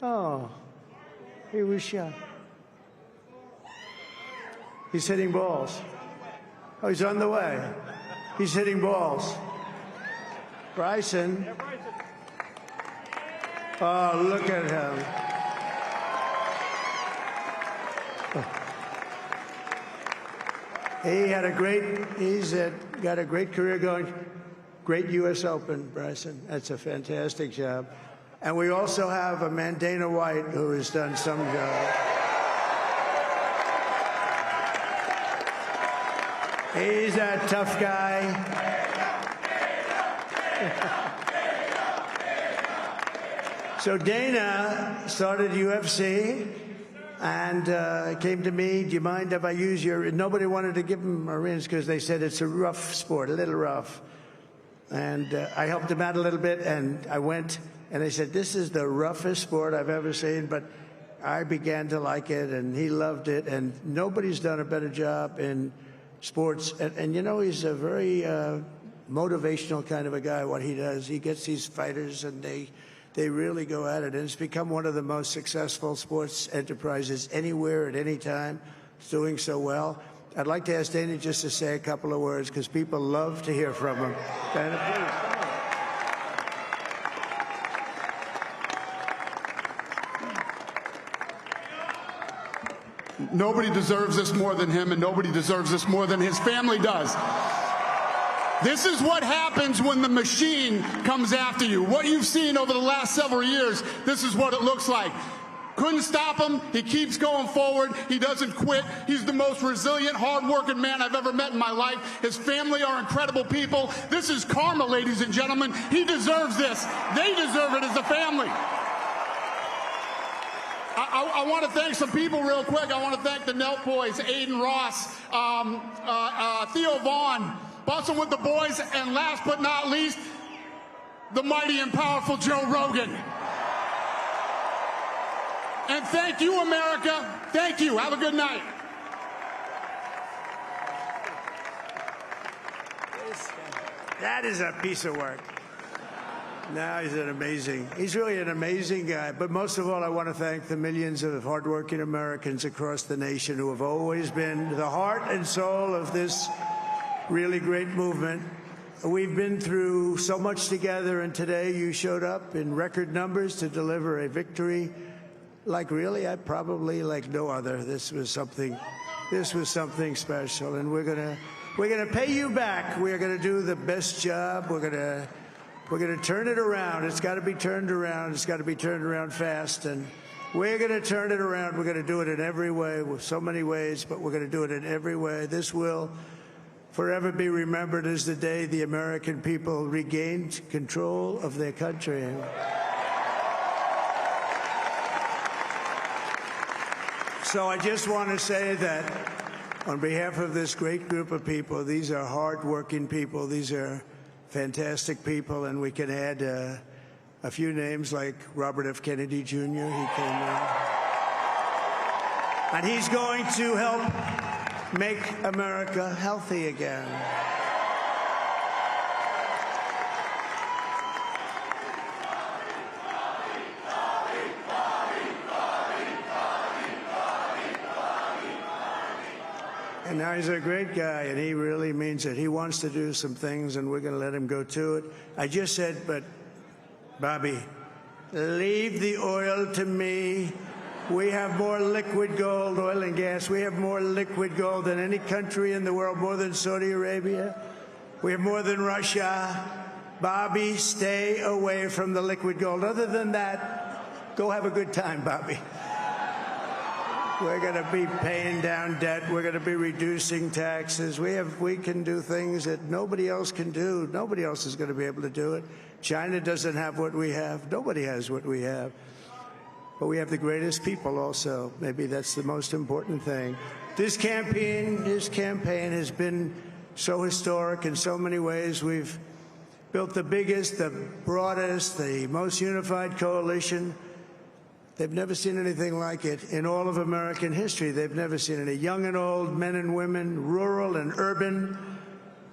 Oh, he was shot. He's hitting balls. Oh, he's on the way. He's hitting balls. Bryson. Oh, look at him. He's got a great career going. Great U.S. Open, Bryson. That's a fantastic job. And we also have a man, Dana White, who has done some job. He's a tough guy. So Dana started UFC and came to me, do you mind if I use your, nobody wanted to give him a rinse because they said it's a rough sport, a little rough. And I helped him out a little bit, and I went, and they said, this is the roughest sport I've ever seen, but I began to like it, and he loved it, and nobody's done a better job in sports. And you know, he's a very motivational kind of a guy, what he does. He gets these fighters, and they really go at it, and it's become one of the most successful sports enterprises anywhere at any time. It's doing so well. I'd like to ask Dana just to say a couple of words, because people love to hear from him. Dana, please. Nobody deserves this more than him, and nobody deserves this more than his family does. This is what happens when the machine comes after you. What you've seen over the last several years, this is what it looks like. Couldn't stop him. He keeps going forward. He doesn't quit. He's the most resilient, hard-working man I've ever met in my life. His family are incredible people. This is karma, ladies and gentlemen. He deserves this. They deserve it as a family. I want to thank some people real quick. I want to thank the Nelk boys, Aiden Ross, Theo Vaughn, Bussin' with the boys, and last but not least, the mighty and powerful Joe Rogan. And thank you, America. Thank you. Have a good night. That is a piece of work. No, he's really an amazing guy. But most of all, I want to thank the millions of hardworking Americans across the nation who have always been the heart and soul of this really great movement. We've been through so much together, and today you showed up in record numbers to deliver a victory like like no other. This was something special, and we're gonna pay you back. We're gonna do the best job. We're gonna turn it around. It's got to be turned around. It's got to be turned around fast, and we're gonna turn it around. We're gonna do it in every way, with so many ways, but we're gonna do it in every way. This will forever be remembered as the day the American people regained control of their country. So I just want to say that on behalf of this great group of people, these are hard-working people. These are fantastic people, and we can add a few names like Robert F. Kennedy Jr. He came in. And he's going to help make America healthy again. And now he's a great guy, and he really means it. He wants to do some things, and we're going to let him go to it. I just said, but, Bobby, leave the oil to me. We have more liquid gold, oil and gas. We have more liquid gold than any country in the world, more than Saudi Arabia. We have more than Russia. Bobby, stay away from the liquid gold. Other than that, go have a good time, Bobby. We're going to be paying down debt. We're going to be reducing taxes. We can do things that nobody else can do. Nobody else is going to be able to do it. China doesn't have what we have. Nobody has what we have. But we have the greatest people also. Maybe that's the most important thing. This campaign has been so historic in so many ways. We've built the biggest, the broadest, the most unified coalition. They've never seen anything like it in all of American history. They've never seen it. Young and old, men and women, rural and urban.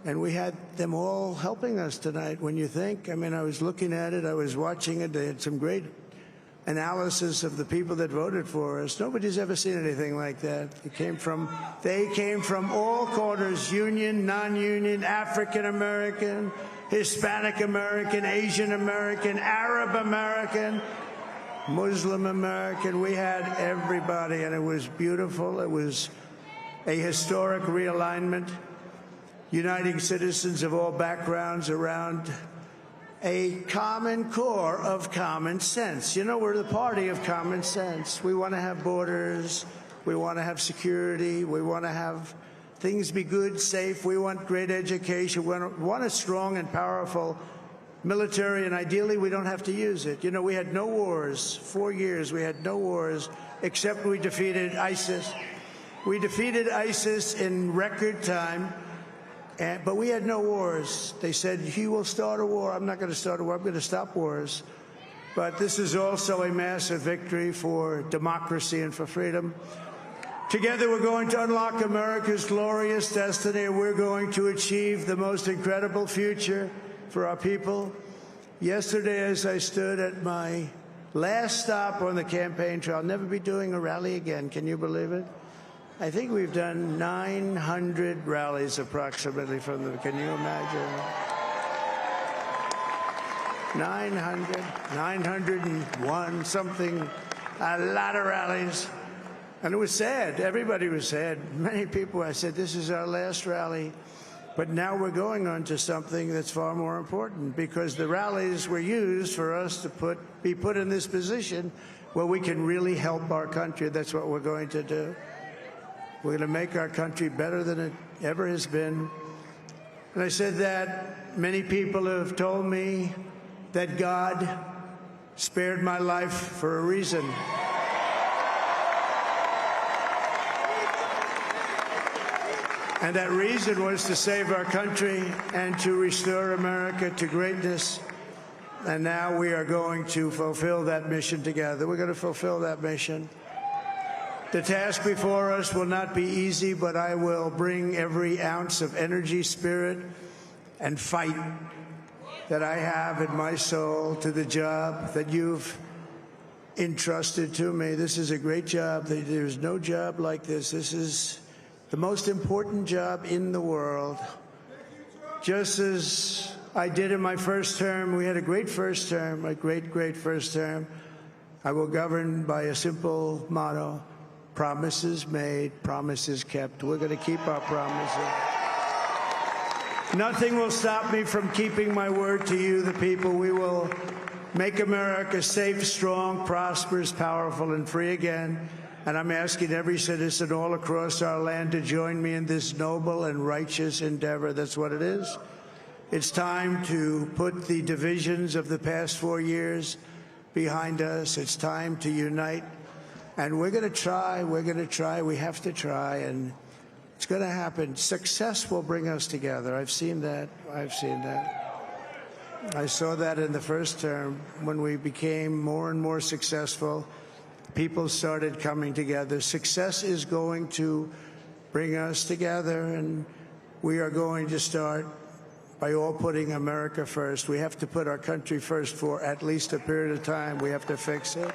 And we had them all helping us tonight. When you think, I mean, I was looking at it, I was watching it. They had some great analysis of the people that voted for us. Nobody's ever seen anything like that. They came from all corners, union, non-union, African American, Hispanic American, Asian American, Arab American, Muslim American. We had everybody, and it was beautiful. It was a historic realignment, uniting citizens of all backgrounds around a common core of common sense. You know, we're the party of common sense. We want to have borders. We want to have security. We want to have things be good, safe. We want great education. We want a strong and powerful military, and ideally we don't have to use it. You know, we had no wars. 4 years we had no wars, except we defeated ISIS. We defeated ISIS in record time, but we had no wars. They said, he will start a war. I'm not going to start a war. I'm going to stop wars. But this is also a massive victory for democracy and for freedom. Together we're going to unlock America's glorious destiny, and we're going to achieve the most incredible future for our people. Yesterday, as I stood at my last stop on the campaign trail, I'll never be doing a rally again. Can you believe it? I think we've done 900 rallies approximately from them. Can you imagine? 901 something, a lot of rallies. And it was sad. Everybody was sad. Many people, I said, this is our last rally. But now we're going on to something that's far more important, because the rallies were used for us to be put in this position where we can really help our country. That's what we're going to do. We're going to make our country better than it ever has been. And I said that many people have told me that God spared my life for a reason. And that reason was to save our country and to restore America to greatness. And now we are going to fulfill that mission together. We're going to fulfill that mission. The task before us will not be easy, but I will bring every ounce of energy, spirit, and fight that I have in my soul to the job that you've entrusted to me. This is a great job. There's no job like this. This is the most important job in the world. Just as I did in my first term, we had a great first term, a great first term. I will govern by a simple motto: promises made, promises kept. We're going to keep our promises. Nothing will stop me from keeping my word to you, the people. We will make America safe, strong, prosperous, powerful, and free again. And I'm asking every citizen all across our land to join me in this noble and righteous endeavor. That's what it is. It's time to put the divisions of the past 4 years behind us. It's time to unite. And we're going to try. We're going to try. We have to try. And it's going to happen. Success will bring us together. I've seen that. I've seen that. I saw that in the first term when we became more and more successful. People started coming together. Success is going to bring us together, and we are going to start by all putting America first. We have to put our country first for at least a period of time. We have to fix it.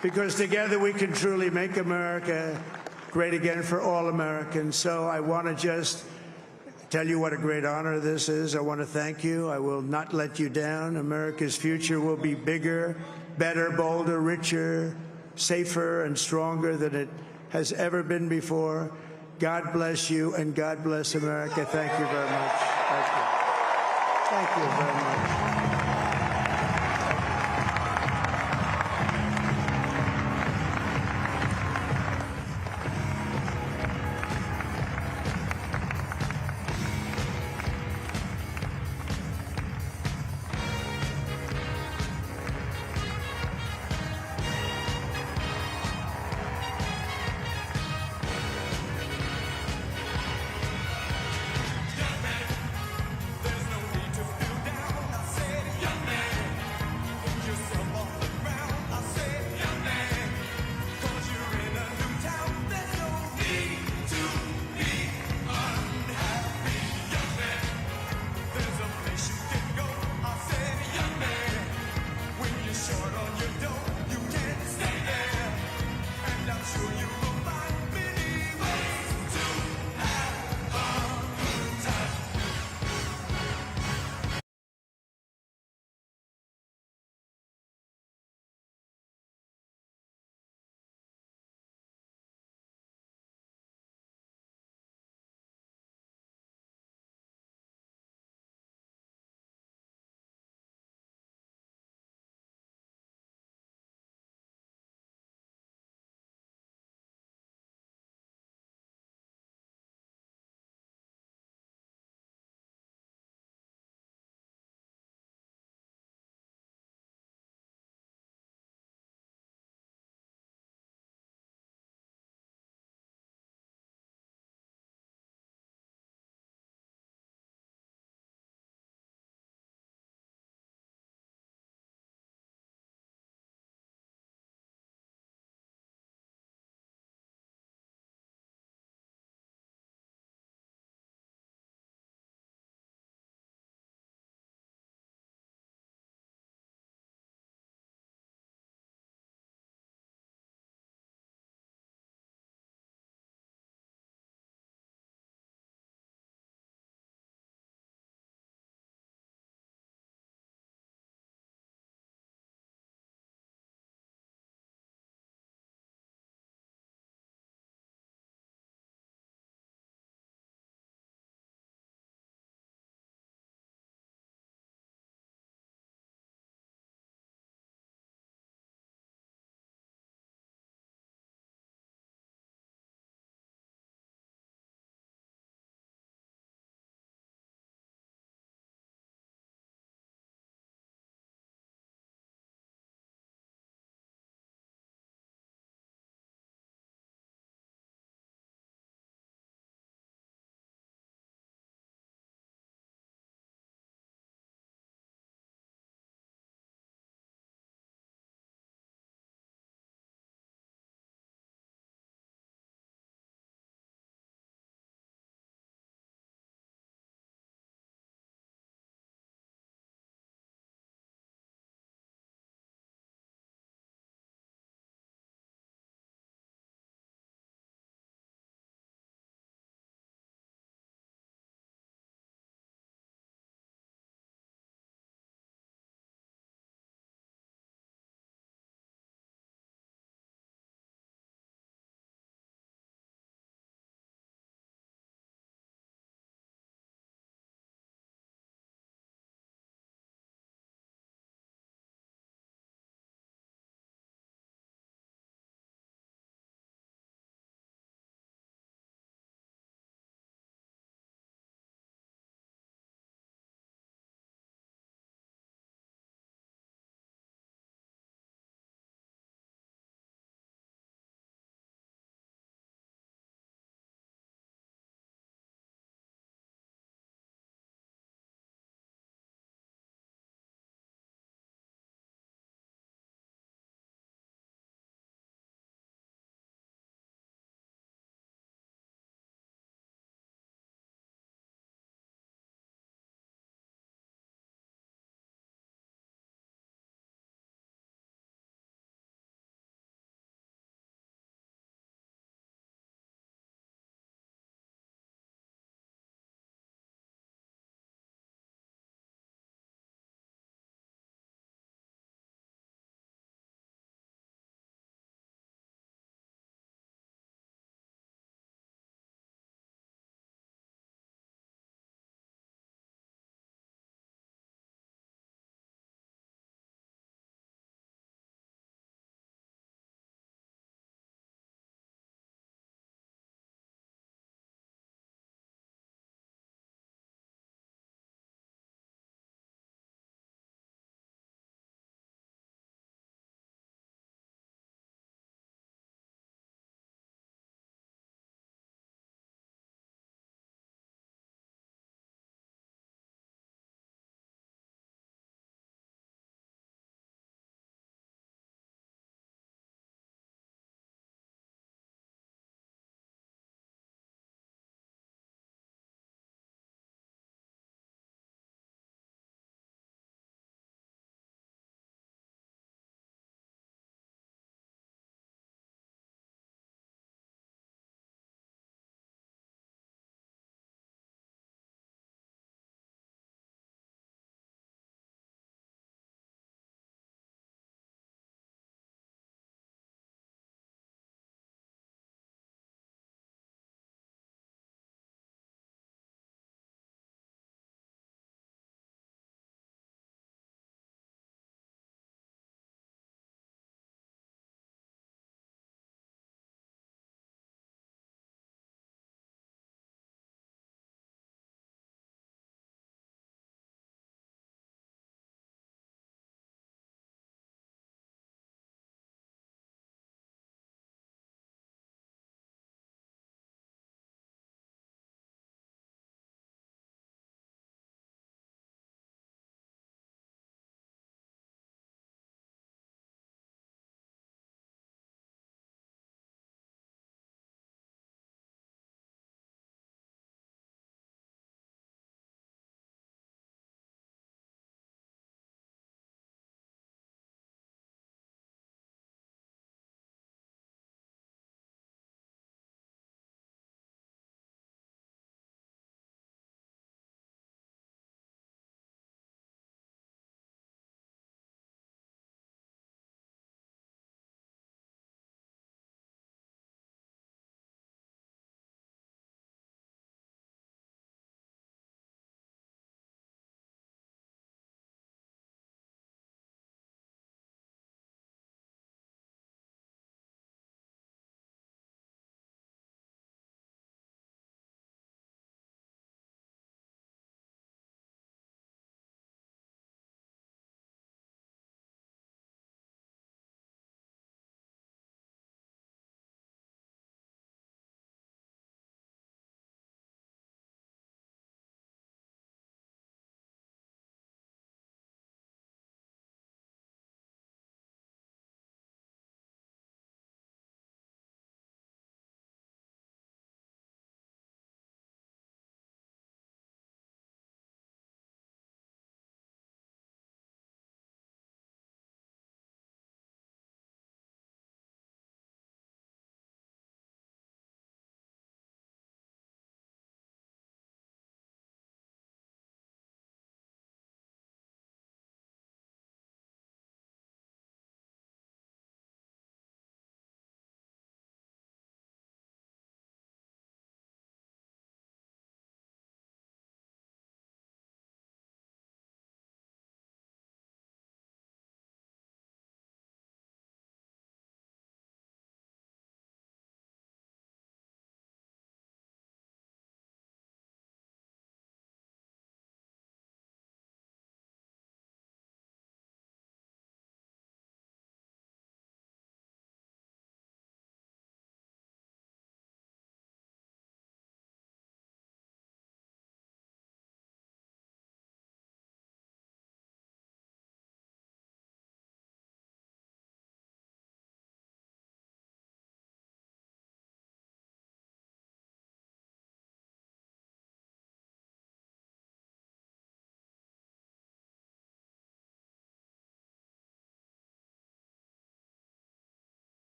Because together we can truly make America great again for all Americans. So I want to just tell you what a great honor this is. I want to thank you. I will not let you down. America's future will be bigger, better, bolder, richer, safer, and stronger than it has ever been before. God bless you, and God bless America. Thank you very much. Thank you. Thank you very much.